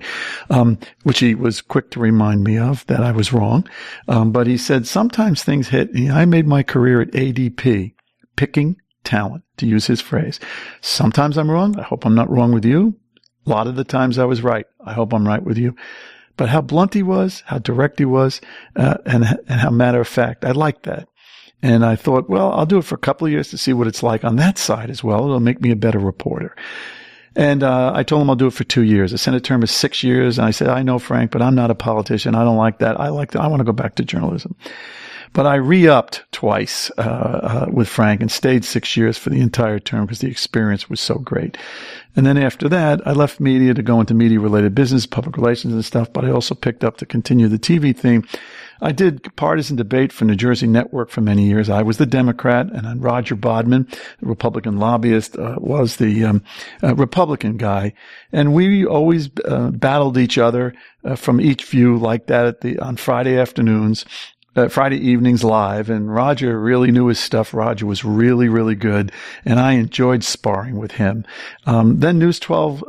which he was quick to remind me of that I was wrong. But he said, sometimes things hit. I made my career at ADP, picking talent, to use his phrase. Sometimes I'm wrong. I hope I'm not wrong with you. A lot of the times I was right. I hope I'm right with you. But how blunt he was, how direct he was, and how matter of fact, I liked that. And I thought, well, I'll do it for a couple of years to see what it's like on that side as well. It'll make me a better reporter. And I told him I'll do it for 2 years. The Senate term is 6 years. And I said, I know, Frank, but I'm not a politician. I don't like that. I want to go back to journalism. But I re-upped twice with Frank and stayed 6 years for the entire term because the experience was so great. And then after that, I left media to go into media-related business, public relations and stuff, but I also picked up to continue the TV thing. I did partisan debate for New Jersey Network for many years. I was the Democrat, and then Roger Bodman, the Republican lobbyist, was the Republican guy. And we always battled each other from each view like that on Friday afternoons. Friday evenings live, and Roger really knew his stuff. Roger was really, really good, and I enjoyed sparring with him. Then News 12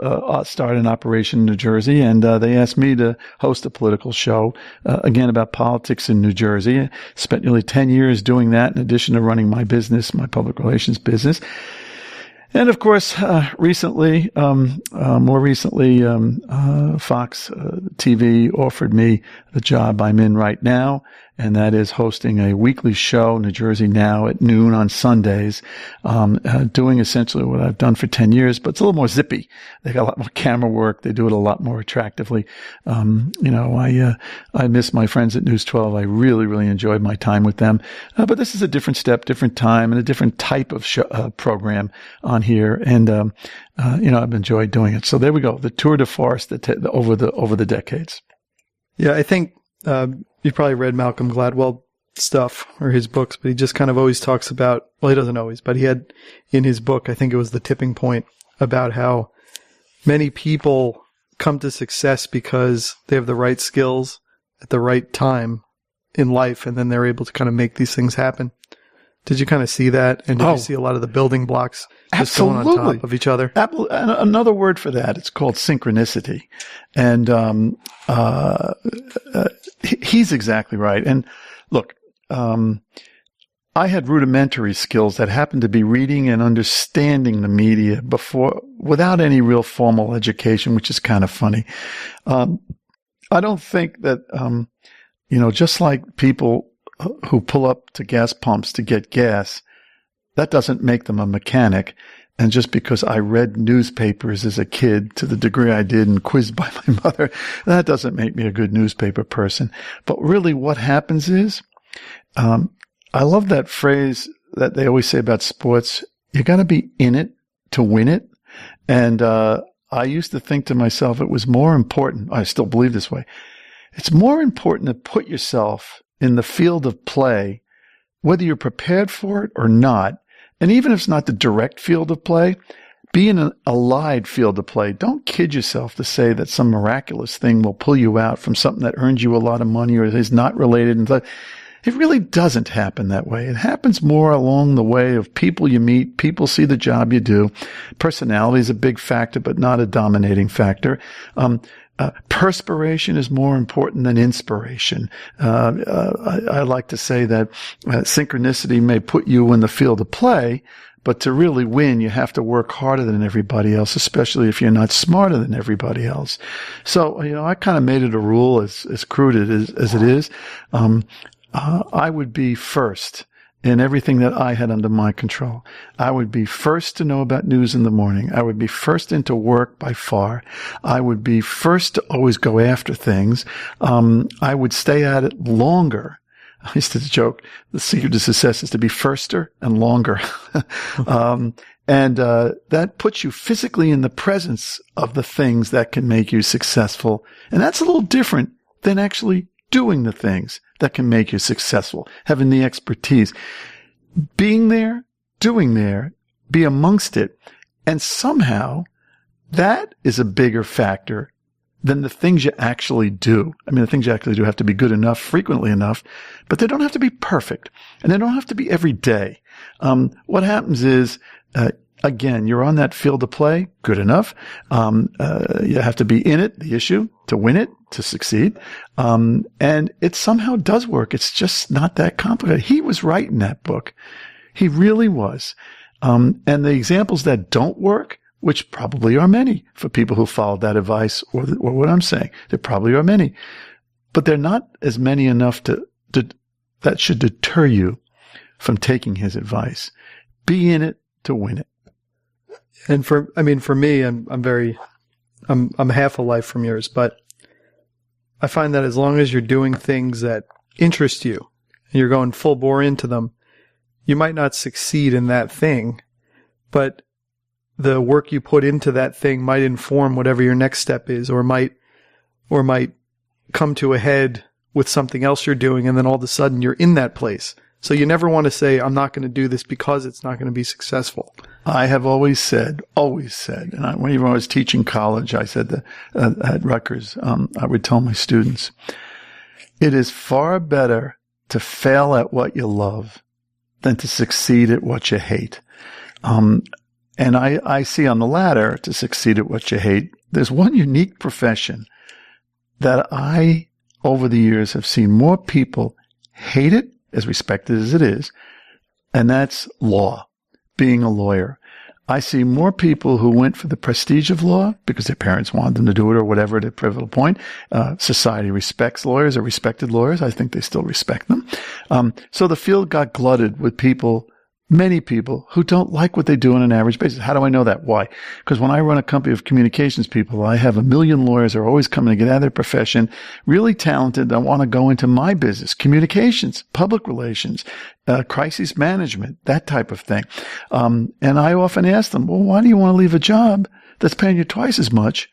started an operation in New Jersey, and they asked me to host a political show, again, about politics in New Jersey. Spent nearly 10 years doing that in addition to running my business, my public relations business. And of course, more recently, Fox TV offered me the job I'm in right now, and that is hosting a weekly show, New Jersey Now, at noon on Sundays, doing essentially what I've done for 10 years, but it's a little more zippy. They got a lot more camera work. They do it a lot more attractively. I miss my friends at News 12. I really, really enjoyed my time with them. But this is a different step, different time, and a different type of program on here. And, I've enjoyed doing it. So there we go. The tour de force over the decades. Yeah, I think you've probably read Malcolm Gladwell stuff or his books, but he just kind of always talks about, well, he doesn't always, but he had in his book, I think it was The Tipping Point, about how many people come to success because they have the right skills at the right time in life, and then they're able to kind of make these things happen. Did you kind of see that? And did you see a lot of the building blocks just going on top of each other? Another word for that, it's called synchronicity. And he's exactly right. And look, I had rudimentary skills that happened to be reading and understanding the media before, without any real formal education, which is kind of funny. I don't think that, just like people who pull up to gas pumps to get gas, that doesn't make them a mechanic. And just because I read newspapers as a kid to the degree I did and quizzed by my mother, that doesn't make me a good newspaper person. But really what happens is, I love that phrase that they always say about sports. You got to be in it to win it. And I used to think to myself, it was more important. I still believe this way. It's more important to put yourself in the field of play, whether you're prepared for it or not. And even if it's not the direct field of play, be in an allied field of play. Don't kid yourself to say that some miraculous thing will pull you out from something that earns you a lot of money or is not related. And it really doesn't happen that way. It happens more along the way of people you meet, people see the job you do. Personality is a big factor, but not a dominating factor. Perspiration is more important than inspiration. I like to say that synchronicity may put you in the field of play, but to really win, you have to work harder than everybody else, especially if you're not smarter than everybody else. So, I kind of made it a rule, as crude as it is. I would be first in everything that I had under my control. I would be first to know about news in the morning. I would be first into work by far. I would be first to always go after things. I would stay at it longer. I used to joke, the secret to success is to be firster and longer. That puts you physically in the presence of the things that can make you successful. And that's a little different than actually doing the things that can make you successful, having the expertise. Being there, doing there, be amongst it. And somehow that is a bigger factor than the things you actually do. I mean, the things you actually do have to be good enough, frequently enough, but they don't have to be perfect. And they don't have to be every day. What happens is, again, you're on that field of play, good enough. You have to be in it, the issue, to win it, to succeed. And it somehow does work. It's just not that complicated. He was right in that book. He really was. And the examples that don't work, which probably are many for people who followed that advice or what I'm saying, there probably are many, but they're not as many enough that should deter you from taking his advice. Be in it to win it. And for me, I'm half a life from yours, but I find that as long as you're doing things that interest you and you're going full bore into them, you might not succeed in that thing, but the work you put into that thing might inform whatever your next step is, or might come to a head with something else you're doing, and then all of a sudden you're in that place. So you never want to say, I'm not going to do this because it's not going to be successful. I have always said, and when I was teaching college, I said at Rutgers, I would tell my students, it is far better to fail at what you love than to succeed at what you hate. And I see on the latter, to succeed at what you hate, there's one unique profession that I, over the years, have seen more people hate it, as respected as it is, and that's law, being a lawyer. I see more people who went for the prestige of law because their parents wanted them to do it or whatever at a pivotal point. Society respects lawyers or respected lawyers. I think they still respect them. So the field got glutted with people, many people who don't like what they do on an average basis. How do I know that? Why? Because when I run a company of communications people, I have 1 million lawyers who are always coming to get out of their profession, really talented, that want to go into my business, communications, public relations, crisis management, that type of thing. And I often ask them, well, why do you want to leave a job that's paying you twice as much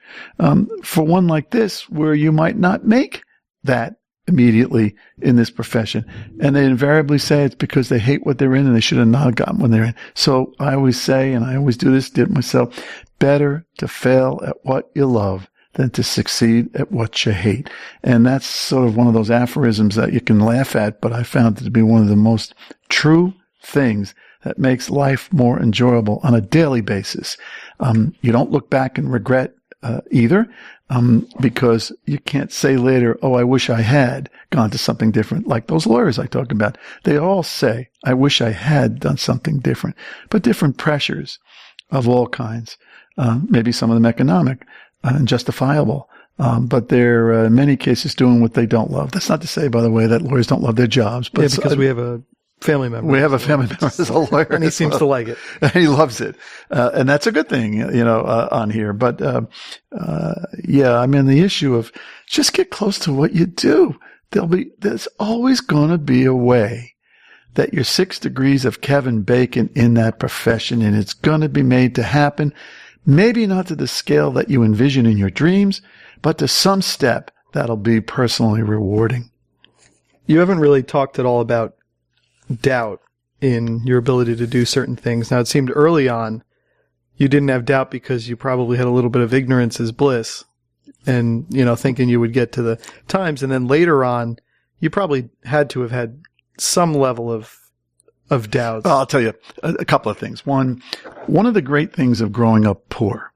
for one like this, where you might not make that immediately in this profession? And they invariably say it's because they hate what they're in and they should have not gotten when they're in. So I always say, and I always do this, did it myself, better to fail at what you love than to succeed at what you hate. And that's sort of one of those aphorisms that you can laugh at, but I found it to be one of the most true things that makes life more enjoyable on a daily basis. You don't look back and regret either, because you can't say later, oh, I wish I had gone to something different. Like those lawyers I talked about, they all say, I wish I had done something different, but different pressures of all kinds, maybe some of them economic and justifiable. But they're in many cases doing what they don't love. That's not to say, by the way, that lawyers don't love their jobs. But yeah, because we have a family member. We have a family member as a lawyer. And he seems to like it. He loves it. And that's a good thing, on here. But, the issue of just get close to what you do. There's always going to be a way that you're 6 degrees of Kevin Bacon in that profession, and it's going to be made to happen. Maybe not to the scale that you envision in your dreams, but to some step that'll be personally rewarding. You haven't really talked at all about doubt in your ability to do certain things. Now, it seemed early on you didn't have doubt because you probably had a little bit of ignorance is bliss and, thinking you would get to the times. And then later on, you probably had to have had some level of doubt. Well, I'll tell you a couple of things. One of the great things of growing up poor,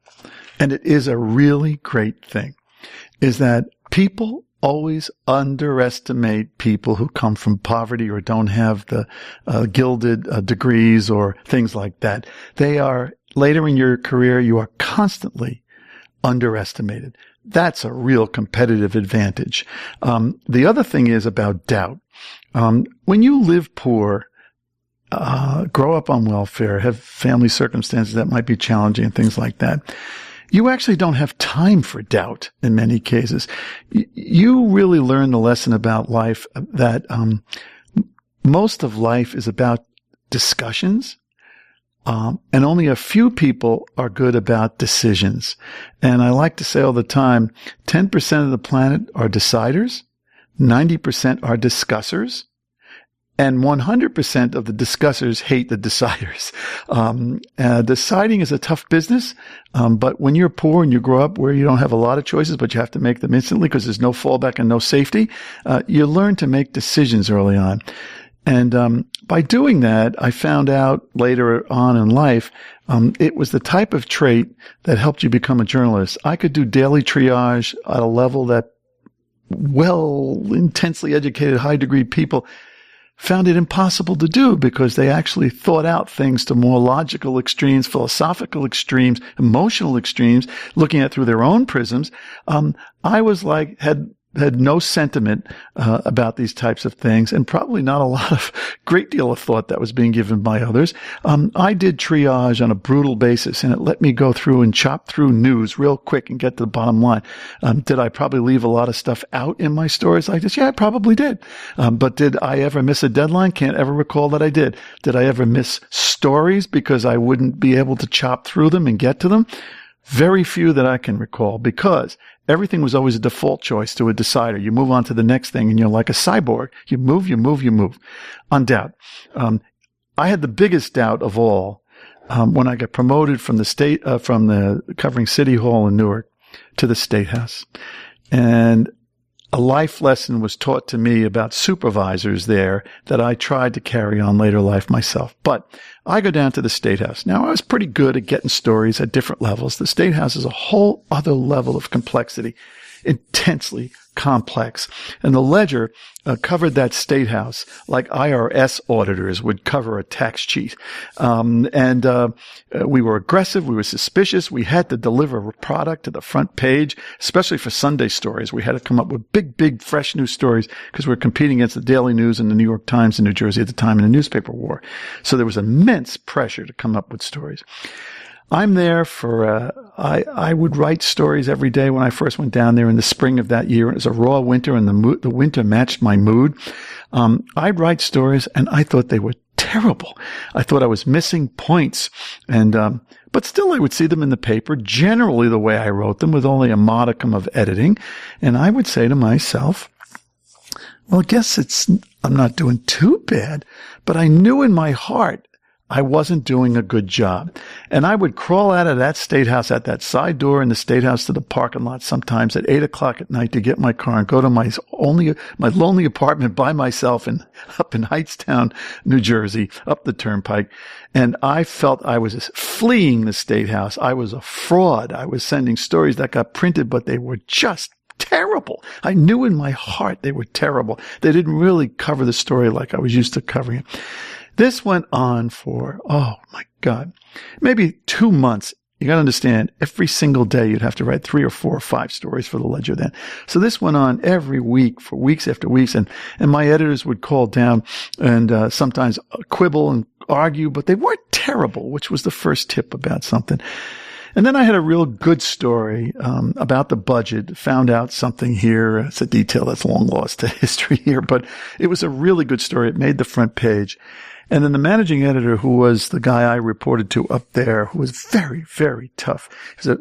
and it is a really great thing, is that people always underestimate people who come from poverty or don't have the gilded degrees or things like that. They are, later in your career, you are constantly underestimated. That's a real competitive advantage. The other thing is about doubt. When you live poor, grow up on welfare, have family circumstances that might be challenging and things like that, you actually don't have time for doubt in many cases. You really learn the lesson about life that most of life is about discussions, and only a few people are good about decisions. And I like to say all the time, 10% of the planet are deciders, 90% are discussers, and 100% of the discussers hate the deciders. Deciding is a tough business, but when you're poor and you grow up where you don't have a lot of choices, but you have to make them instantly because there's no fallback and no safety, you learn to make decisions early on. And by doing that, I found out later on in life, it was the type of trait that helped you become a journalist. I could do daily triage at a level that intensely educated, high-degree people found it impossible to do because they actually thought out things to more logical extremes, philosophical extremes, emotional extremes, looking at it through their own prisms. I was like, had no sentiment about these types of things, and probably not a lot of great deal of thought that was being given by others. I did triage on a brutal basis, and it let me go through and chop through news real quick and get to the bottom line. Did I probably leave a lot of stuff out in my stories like this? Yeah, I probably did. But did I ever miss a deadline? Can't ever recall that I did. Did I ever miss stories because I wouldn't be able to chop through them and get to them? Very few that I can recall, because everything was always a default choice to a decider. You move on to the next thing and you're like a cyborg. You move. On doubt. I had the biggest doubt of all when I got promoted from the covering City Hall in Newark to the State House. And a life lesson was taught to me about supervisors there that I tried to carry on later life myself. But I go down to the State House. Now, I was pretty good at getting stories at different levels. The State House is a whole other level of complexity, intensely complex. And the Ledger covered that State House like IRS auditors would cover a tax cheat. We were aggressive. We were suspicious. We had to deliver a product to the front page, especially for Sunday stories. We had to come up with big, fresh news stories because we were competing against the Daily News and the New York Times in New Jersey at the time in the newspaper war. So there was immense pressure to come up with stories. I'm there for, I would write stories every day when I first went down there in the spring of that year. It was a raw winter and the winter matched my mood. I'd write stories and I thought they were terrible. I thought I was missing points but still I would see them in the paper, generally the way I wrote them with only a modicum of editing. And I would say to myself, well, I guess I'm not doing too bad, but I knew in my heart I wasn't doing a good job. And I would crawl out of that State House at that side door in the State House to the parking lot sometimes at 8:00 at night to get my car and go to my lonely apartment by myself up in Hightstown, New Jersey, up the turnpike. And I felt I was fleeing the State House. I was a fraud. I was sending stories that got printed, but they were just terrible. I knew in my heart they were terrible. They didn't really cover the story like I was used to covering it. This went on for, oh my God, maybe 2 months. You got to understand, every single day you'd have to write 3 or 4 or 5 stories for the Ledger then. So this went on every week for weeks after weeks. And my editors would call down and sometimes quibble and argue, but they weren't terrible, which was the first tip about something. And then I had a real good story about the budget, found out something here. It's a detail that's long lost to history here, but it was a really good story. It made the front page. And then the managing editor, who was the guy I reported to up there, who was very, very tough.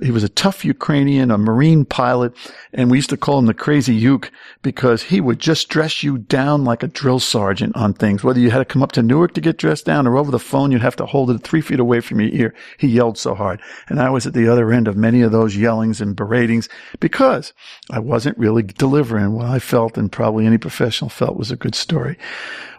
He was a tough Ukrainian, a Marine pilot, and we used to call him the Crazy Uke because he would just dress you down like a drill sergeant on things. Whether you had to come up to Newark to get dressed down or over the phone, you'd have to hold it 3 feet away from your ear. He yelled so hard. And I was at the other end of many of those yellings and beratings because I wasn't really delivering what I felt and probably any professional felt was a good story.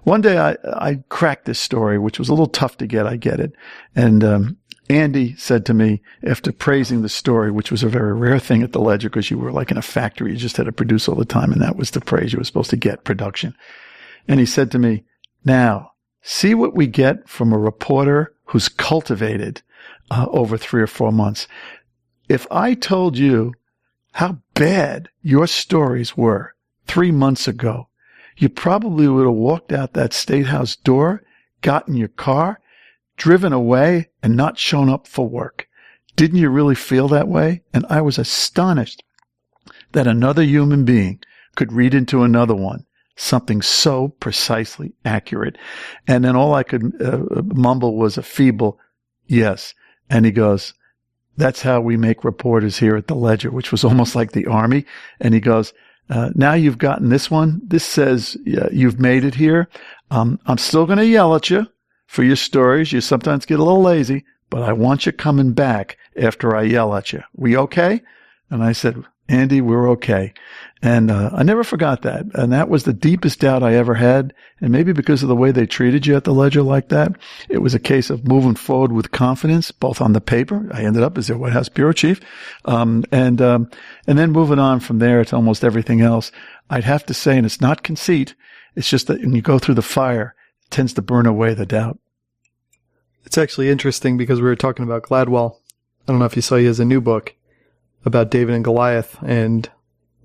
One day I cracked this story, which was a little tough to get. I get it. And Andy said to me, after praising the story, which was a very rare thing at the Ledger because you were like in a factory, you just had to produce all the time, and that was the praise you were supposed to get, production. And he said to me, now, see what we get from a reporter who's cultivated over 3 or 4 months. If I told you how bad your stories were 3 months ago, you probably would have walked out that State House door got in your car, driven away, and not shown up for work. Didn't you really feel that way? And I was astonished that another human being could read into another one something so precisely accurate. And then all I could mumble was a feeble yes. And he goes, that's how we make reporters here at the Ledger, which was almost like the Army. And he goes, now you've gotten this one. This says you've made it here. I'm still going to yell at you for your stories. You sometimes get a little lazy, but I want you coming back after I yell at you. We okay? And I said, Andy, we're okay. And I never forgot that. And that was the deepest doubt I ever had. And maybe because of the way they treated you at the Ledger like that, it was a case of moving forward with confidence, both on the paper. I ended up as their White House bureau chief. And then moving on from there to almost everything else. I'd have to say, and it's not conceit, it's just that when you go through the fire, it tends to burn away the doubt. It's actually interesting because we were talking about Gladwell. I don't know if you saw, he has a new book about David and Goliath and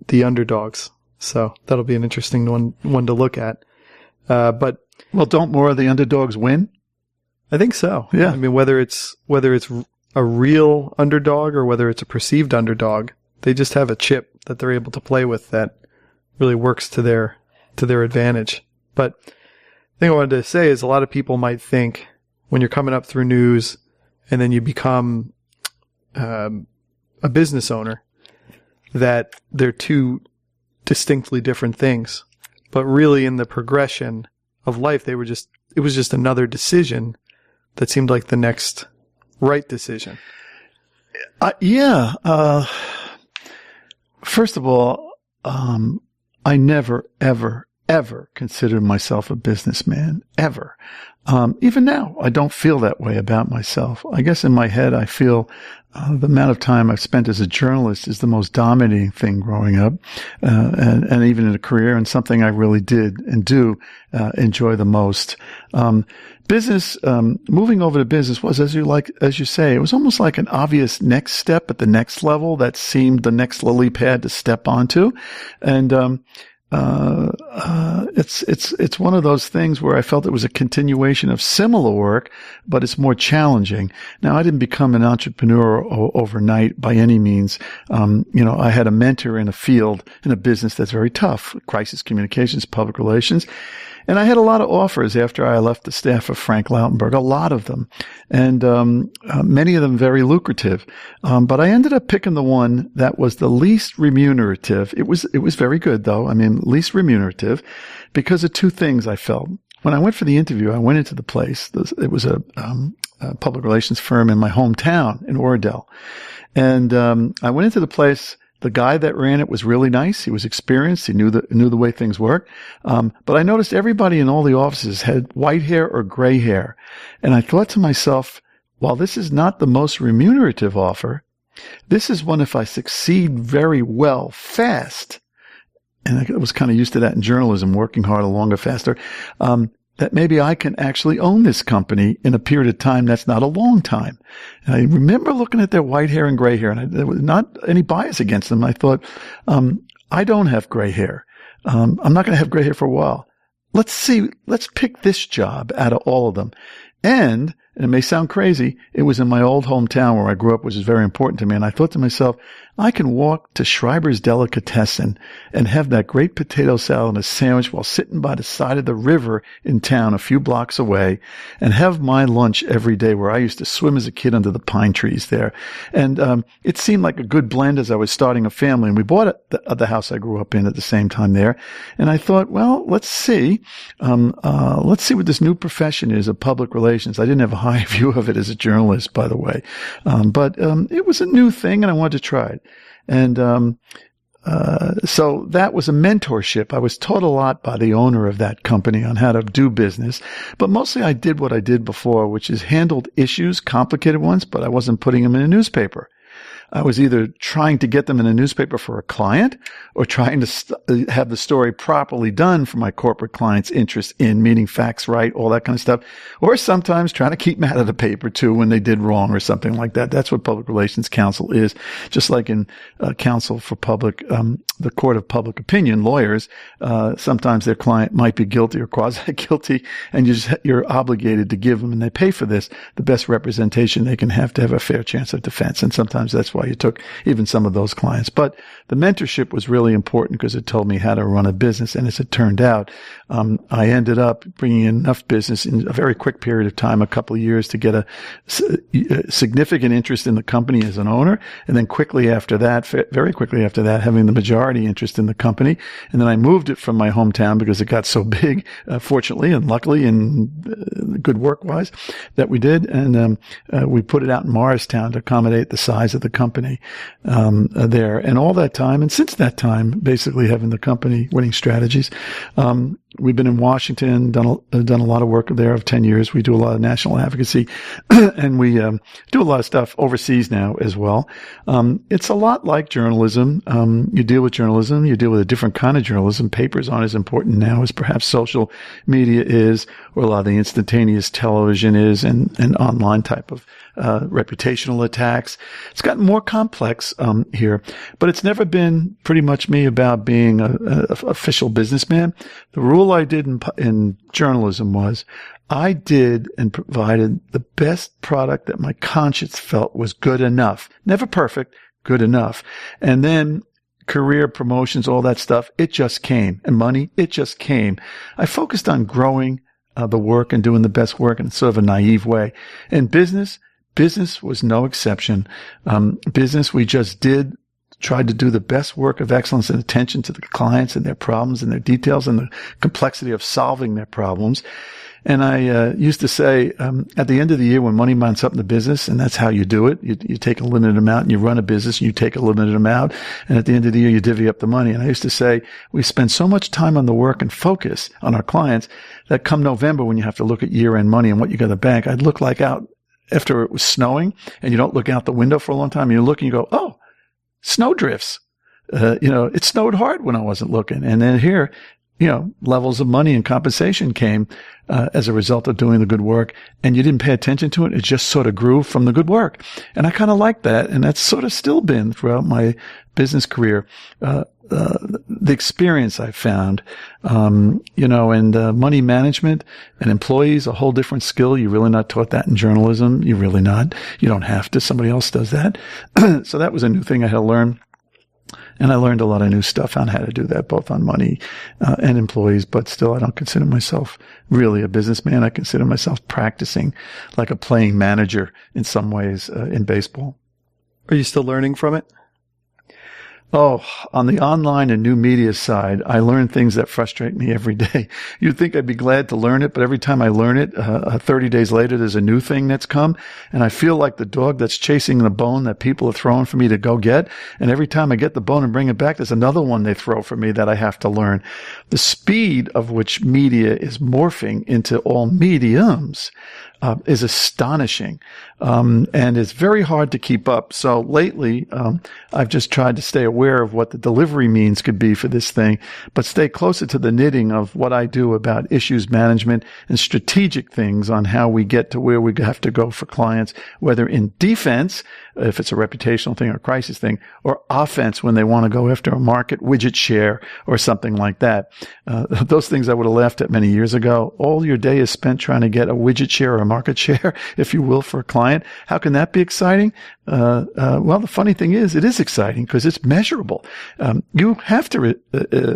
the underdogs. So that'll be an interesting one to look at. But well, don't more of the underdogs win? I think so. Yeah. I mean, whether it's a real underdog or whether it's a perceived underdog, they just have a chip that they're able to play with that really works to their advantage. But the thing I wanted to say is a lot of people might think when you're coming up through news and then you become a business owner, that they're two distinctly different things. But really in the progression of life, it was just another decision that seemed like the next right decision. Yeah. First of all, I never, ever, ever considered myself a businessman, ever. Even now, I don't feel that way about myself. I guess in my head, I feel the amount of time I've spent as a journalist is the most dominating thing growing up, and even in a career, and something I really did and do enjoy the most. Business, moving over to business was, as you say, it was almost like an obvious next step at the next level that seemed the next lily pad to step onto, and it's one of those things where I felt it was a continuation of similar work, but it's more challenging. Now, I didn't become an entrepreneur overnight by any means. I had a mentor in a field, in a business that's very tough, crisis communications, public relations. And I had a lot of offers after I left the staff of Frank Lautenberg, a lot of them, and many of them very lucrative. But I ended up picking the one that was the least remunerative. It was very good, though. I mean, least remunerative, because of two things I felt. When I went for the interview, I went into the place. It was a public relations firm in my hometown in Oradell. And I went into the place. The guy that ran it was really nice. He was experienced. He knew the way things worked. But I noticed everybody in all the offices had white hair or gray hair. And I thought to myself, while this is not the most remunerative offer, this is one if I succeed very well, fast. And I was kind of used to that in journalism, working harder, longer, faster. That maybe I can actually own this company in a period of time that's not a long time. And I remember looking at their white hair and gray hair, and there was not any bias against them. I thought, I don't have gray hair. I'm not going to have gray hair for a while. Let's pick this job out of all of them. And it may sound crazy, it was in my old hometown where I grew up, which is very important to me. And I thought to myself, I can walk to Schreiber's Delicatessen and have that great potato salad and a sandwich while sitting by the side of the river in town a few blocks away and have my lunch every day where I used to swim as a kid under the pine trees there. And it seemed like a good blend as I was starting a family. And we bought the house I grew up in at the same time there. And I thought, well, let's see what this new profession is of public relations. I didn't have a high view of it as a journalist, by the way. But it was a new thing and I wanted to try it. And so that was a mentorship. I was taught a lot by the owner of that company on how to do business. But mostly I did what I did before, which is handled issues, complicated ones, but I wasn't putting them in a newspaper. I was either trying to get them in a newspaper for a client or trying to have the story properly done for my corporate clients' interest in meeting facts right, all that kind of stuff. Or sometimes trying to keep them out of the paper too when they did wrong or something like that. That's what public relations counsel is. Just like in counsel for public, the court of public opinion, lawyers, sometimes their client might be guilty or quasi-guilty, and you're obligated to give them, and they pay for this, the best representation they can have to have a fair chance of defense. And sometimes that's why you took even some of those clients. But the mentorship was really important because it told me how to run a business. And as it turned out, I ended up bringing in enough business in a very quick period of time, a couple of years, to get a significant interest in the company as an owner. And then quickly after that, very quickly after that, having the majority interest in the company. And then I moved it from my hometown because it got so big, fortunately and luckily and good work-wise, that we did. And we put it out in Morristown to accommodate the size of the company there. And all that time, and since that time, basically having the company Winning Strategies, we've been in Washington, done a lot of work there of 10 years. We do a lot of national advocacy, and we do a lot of stuff overseas now as well. It's a lot like journalism. You deal with journalism. You deal with a different kind of journalism. Papers aren't as important now as perhaps social media is, or a lot of the instantaneous television is, and online type of reputational attacks. It's gotten more complex here, but it's never been pretty much me about being a official businessman. The rule I did in journalism was I did and provided the best product that my conscience felt was good enough. Never perfect, good enough. And then career promotions, all that stuff, it just came. And money, it just came. I focused on growing the work and doing the best work in sort of a naive way. In business was no exception. Business, we just tried to do the best work of excellence and attention to the clients and their problems and their details and the complexity of solving their problems. And I used to say, at the end of the year when money mounts up in the business, and that's how you do it, you take a limited amount and you run a business and you take a limited amount, and at the end of the year you divvy up the money. And I used to say, we spend so much time on the work and focus on our clients that come November when you have to look at year-end money and what you got in the bank, I'd look like out after it was snowing and you don't look out the window for a long time, and you look and you go, oh, snow drifts. It snowed hard when I wasn't looking. And then here, levels of money and compensation came as a result of doing the good work, and you didn't pay attention to it. It just sort of grew from the good work. And I kind of like that. And that's sort of still been throughout my business career, the experience I found, and money management and employees, a whole different skill. You're really not taught that in journalism. You're really not. You don't have to. Somebody else does that. So that was a new thing I had to learn. And I learned a lot of new stuff on how to do that, both on money and employees. But still, I don't consider myself really a businessman. I consider myself practicing like a playing manager in some ways in baseball. Are you still learning from it? Oh, on the online and new media side, I learn things that frustrate me every day. You'd think I'd be glad to learn it, but every time I learn it, 30 days later, there's a new thing that's come. And I feel like the dog that's chasing the bone that people are throwing for me to go get. And every time I get the bone and bring it back, there's another one they throw for me that I have to learn. The speed of which media is morphing into all mediums is astonishing. And it's very hard to keep up. So lately, I've just tried to stay aware of what the delivery means could be for this thing, but stay closer to the knitting of what I do about issues management and strategic things on how we get to where we have to go for clients, whether in defense, if it's a reputational thing or crisis thing, or offense when they want to go after a market widget share or something like that. Those things I would have laughed at many years ago. All your day is spent trying to get a widget share or a market share, if you will, for a client. How can that be exciting? Well, the funny thing is, it is exciting because it's measurable. You have to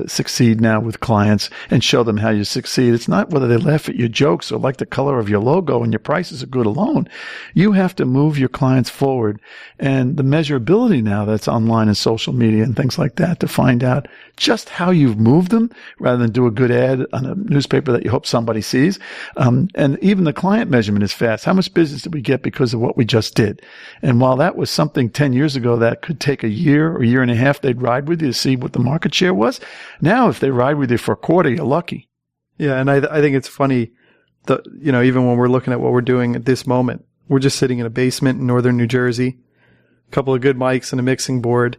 succeed now with clients and show them how you succeed. It's not whether they laugh at your jokes or like the color of your logo and your prices are good alone. You have to move your clients forward. And the measurability now that's online and social media and things like that to find out just how you've moved them rather than do a good ad on a newspaper that you hope somebody sees. And even the client measurement is fast. How much business did we get because of what we just did? And while that was something 10 years ago that could take a year or year and a half, they'd ride with you to see what the market share was. Now, if they ride with you for a quarter, you're lucky. Yeah. And I think it's funny that, even when we're looking at what we're doing at this moment, we're just sitting in a basement in northern New Jersey, a couple of good mics and a mixing board.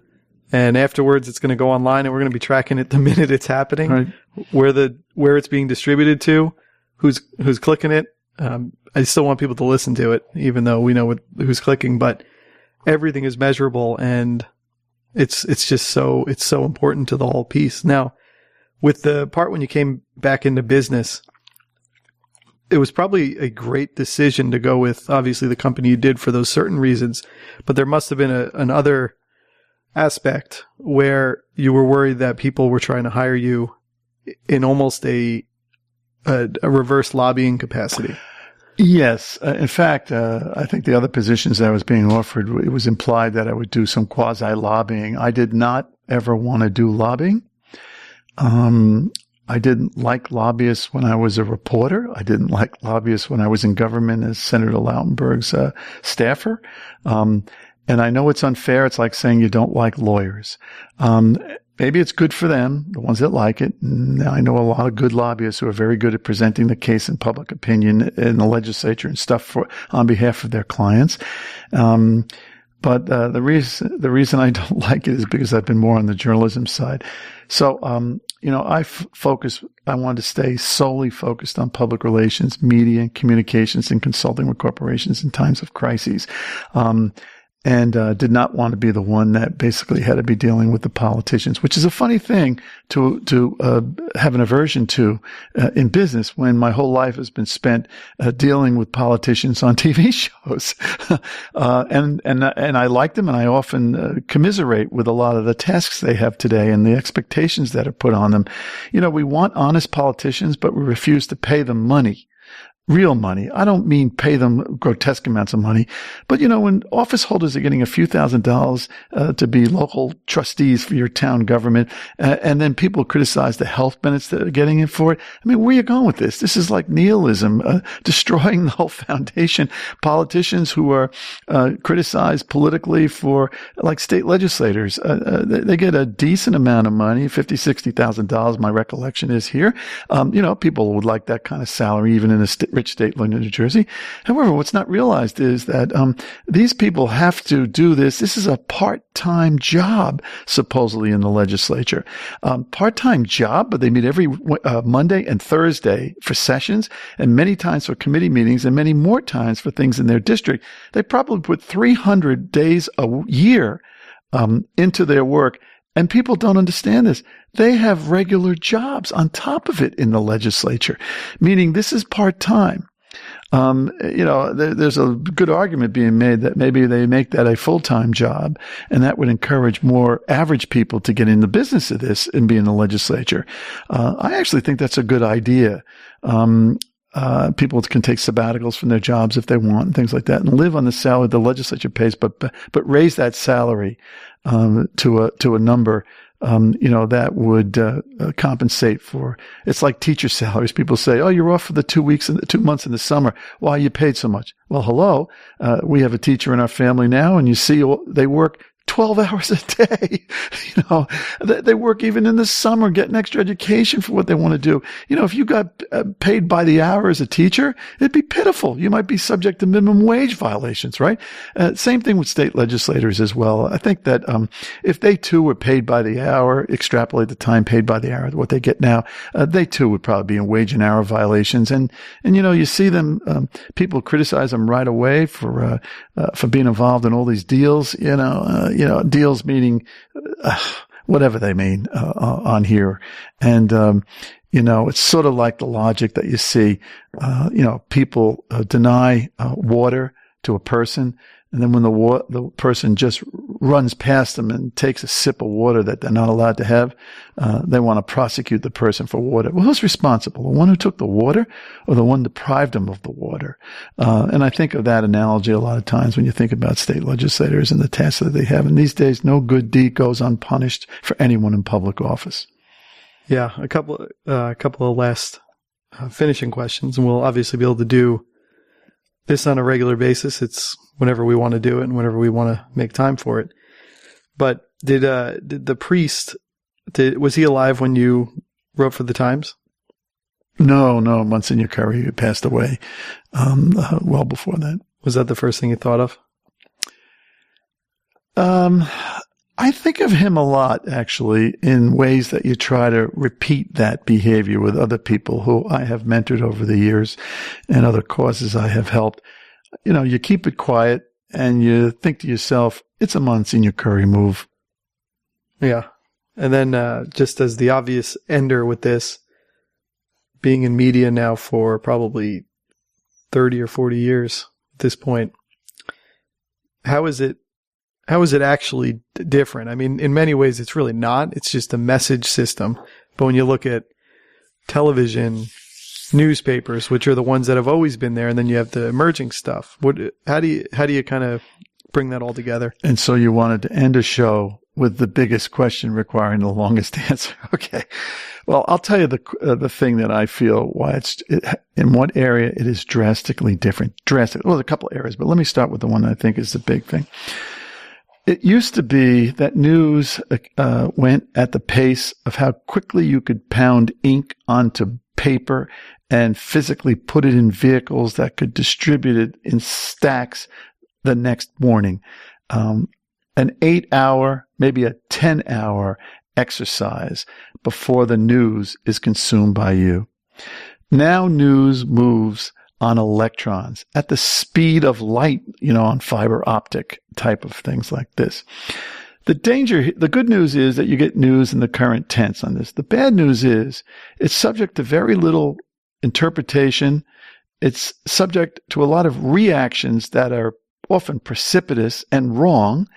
And afterwards, it's going to go online, and we're going to be tracking it the minute it's happening, right. where it's being distributed to, who's clicking it. I still want people to listen to it, even though we know who's clicking. But everything is measurable, and it's just so important to the whole piece. Now, with the part when you came back into business, it was probably a great decision to go with obviously the company you did for those certain reasons, but there must have been another aspect where you were worried that people were trying to hire you in almost a reverse lobbying capacity. Yes. In fact, I think the other positions that I was being offered, it was implied that I would do some quasi-lobbying. I did not ever want to do lobbying. I didn't like lobbyists when I was a reporter. I didn't like lobbyists when I was in government as Senator Lautenberg's staffer. And I know it's unfair. It's like saying you don't like lawyers. Maybe it's good for them, the ones that like it. And I know a lot of good lobbyists who are very good at presenting the case in public opinion in the legislature and stuff on behalf of their clients. But the reason I don't like it is because I've been more on the journalism side. So, I wanted to stay solely focused on public relations, media, communications, and consulting with corporations in times of crises. And did not want to be the one that basically had to be dealing with the politicians, which is a funny thing to have an aversion to in business when my whole life has been spent dealing with politicians on TV shows. And I like them, and I often commiserate with a lot of the tasks they have today and the expectations that are put on them. We want honest politicians, but we refuse to pay them money. Real money. I don't mean pay them grotesque amounts of money, but when office holders are getting a few $1,000s to be local trustees for your town government, and then people criticize the health benefits that are getting it for it. I mean, where are you going with this? This is like nihilism, destroying the whole foundation. Politicians who are criticized politically for, like state legislators, they get a decent amount of money, $50,000, $60,000. My recollection is here. People would like that kind of salary, even in a rich state like New Jersey. However, what's not realized is that these people have to do this. This is a part-time job, supposedly, in the legislature. Part-time job, but they meet every Monday and Thursday for sessions, and many times for committee meetings, and many more times for things in their district. They probably put 300 days a year into their work. And people don't understand this. They have regular jobs on top of it in the legislature, meaning this is part-time. There's a good argument being made that maybe they make that a full-time job, and that would encourage more average people to get in the business of this and be in the legislature. I actually think that's a good idea. People can take sabbaticals from their jobs if they want and things like that, and live on the salary the legislature pays, but raise that salary to a number that would compensate for. It's like teacher salaries. People say, "Oh, you're off for the 2 months in the summer. Why are you paid so much?" Well, hello, we have a teacher in our family now, and you see they work 12 hours a day. They work even in the summer, getting extra education for what they want to do. If you got paid by the hour as a teacher, it'd be pitiful. You might be subject to minimum wage violations, right? Same thing with state legislators as well. I think that if they too were paid by the hour, extrapolate the time paid by the hour, what they get now, they too would probably be in wage and hour violations. And you see them, people criticize them right away for being involved in all these deals, deals meaning whatever they mean on here. And, it's sort of like the logic that you see, people deny water to a person. And then when the person just runs past them and takes a sip of water that they're not allowed to have, they want to prosecute the person for water. Well, who's responsible? The one who took the water or the one deprived them of the water? And I think of that analogy a lot of times when you think about state legislators and the tasks that they have. And these days, no good deed goes unpunished for anyone in public office. Yeah, a couple of last finishing questions, and we'll obviously be able to do this on a regular basis. It's whenever we want to do it and whenever we want to make time for it. But did the priest, was he alive when you wrote for the Times? No, Monsignor Curry passed away well before that. Was that the first thing you thought of? I think of him a lot, actually, in ways that you try to repeat that behavior with other people who I have mentored over the years and other causes I have helped. You know, you keep it quiet and you think to yourself, it's a Monsignor Curry move. Yeah. And then just as the obvious ender with this, being in media now for probably 30 or 40 years at this point, how is it actually different? I mean, in many ways, it's really not. It's just a message system. But when you look at television, newspapers, which are the ones that have always been there, and then you have the emerging stuff, how do you kind of bring that all together? And so you wanted to end a show with the biggest question requiring the longest answer. Okay. Well, I'll tell you the thing that I feel why in what area it is drastically different. Well, there's a couple of areas, but let me start with the one I think is the big thing. It used to be that news went at the pace of how quickly you could pound ink onto paper and physically put it in vehicles that could distribute it in stacks the next morning. An 8-hour, maybe a 10-hour exercise before the news is consumed by you. Now news moves on electrons at the speed of light, on fiber optic type of things like this. The good news is that you get news in the current tense on this. The bad news is it's subject to very little interpretation. It's subject to a lot of reactions that are often precipitous and wrong.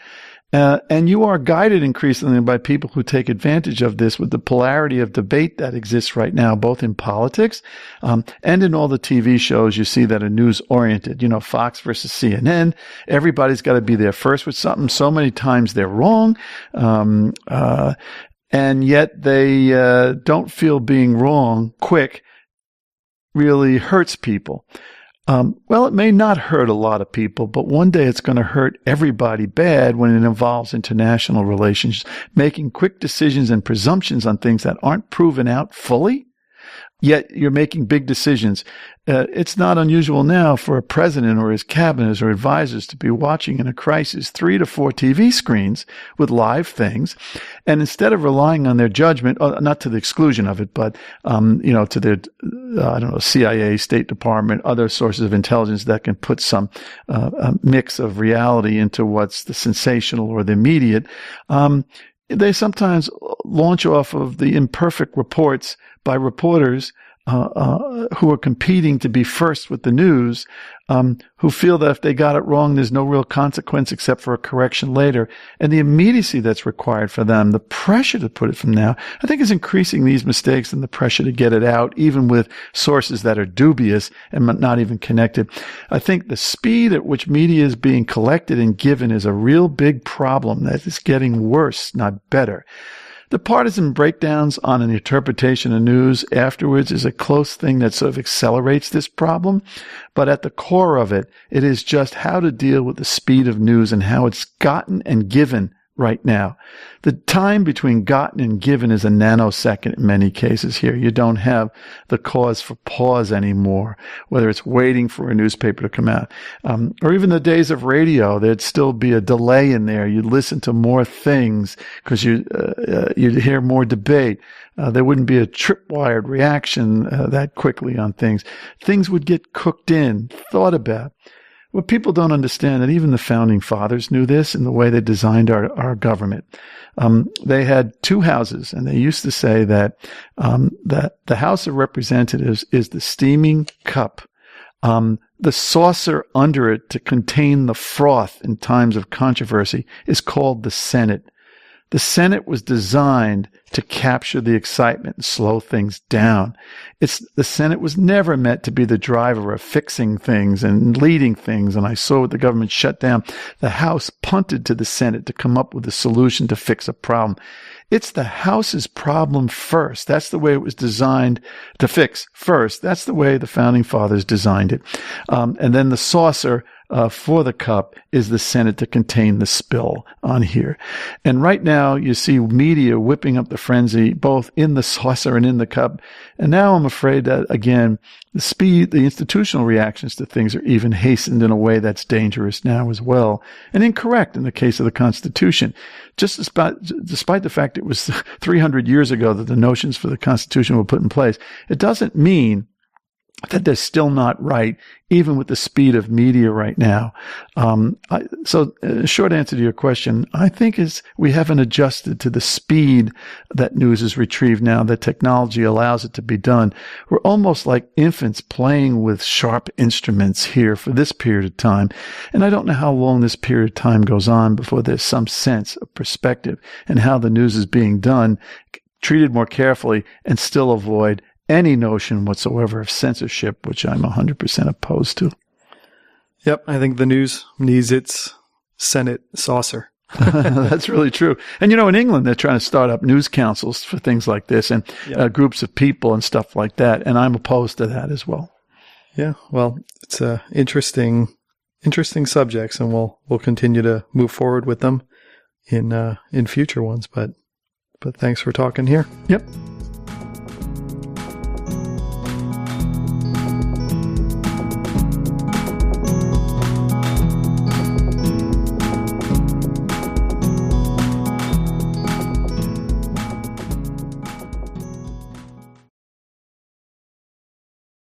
And you are guided increasingly by people who take advantage of this with the polarity of debate that exists right now, both in politics and in all the TV shows you see that are news-oriented. Fox versus CNN. Everybody's got to be there first with something. So many times they're wrong. And yet they don't feel being wrong quick really hurts people. Well, it may not hurt a lot of people, but one day it's going to hurt everybody bad when it involves international relations, making quick decisions and presumptions on things that aren't proven out fully. Yet you're making big decisions. It's not unusual now for a president or his cabinets or advisors to be watching in a crisis 3 to 4 TV screens with live things. And instead of relying on their judgment, not to the exclusion of it, but, to their, CIA, State Department, other sources of intelligence that can put some mix of reality into what's the sensational or the immediate, they sometimes launch off of the imperfect reports by reporters who are competing to be first with the news, who feel that if they got it wrong, there's no real consequence except for a correction later. And the immediacy that's required for them, the pressure to put it from now, I think is increasing these mistakes and the pressure to get it out, even with sources that are dubious and not even connected. I think the speed at which media is being collected and given is a real big problem that is getting worse, not better. The partisan breakdowns on an interpretation of news afterwards is a close thing that sort of accelerates this problem. But at the core of it, it is just how to deal with the speed of news and how it's gotten and given right now. The time between gotten and given is a nanosecond in many cases here. You don't have the cause for pause anymore, whether it's waiting for a newspaper to come out. Or even the days of radio, there'd still be a delay in there. You'd listen to more things because you'd hear more debate. There wouldn't be a tripwired reaction that quickly on things. Things would get cooked in, thought about. What people don't understand, and even the founding fathers knew this in the way they designed our government. They had 2 houses, and they used to say that the House of Representatives is the steaming cup. The saucer under it to contain the froth in times of controversy is called the Senate. The Senate was designed to capture the excitement and slow things down. The Senate was never meant to be the driver of fixing things and leading things. And I saw what the government shut down. The House punted to the Senate to come up with a solution to fix a problem. It's the House's problem first. That's the way it was designed to fix first. That's the way the founding fathers designed it. And then the saucer for the cup is the Senate to contain the spill on here. And right now you see media whipping up the frenzy, both in the saucer and in the cup. And now I'm afraid that, again, the institutional reactions to things are even hastened in a way that's dangerous now as well, and incorrect in the case of the Constitution. Just despite the fact it was 300 years ago that the notions for the Constitution were put in place, it doesn't mean that they're still not right, even with the speed of media right now. Short answer to your question, I think is we haven't adjusted to the speed that news is retrieved now, that technology allows it to be done. We're almost like infants playing with sharp instruments here for this period of time. And I don't know how long this period of time goes on before there's some sense of perspective and how the news is being done, treated more carefully, and still avoid any notion whatsoever of censorship, which I'm 100% opposed to. Yep, I think the news needs its Senate saucer. That's really true. And, in England, they're trying to start up news councils for things like this and groups of people and stuff like that. And I'm opposed to that as well. Yeah, well, it's interesting subjects, and we'll continue to move forward with them in future ones. But thanks for talking here. Yep.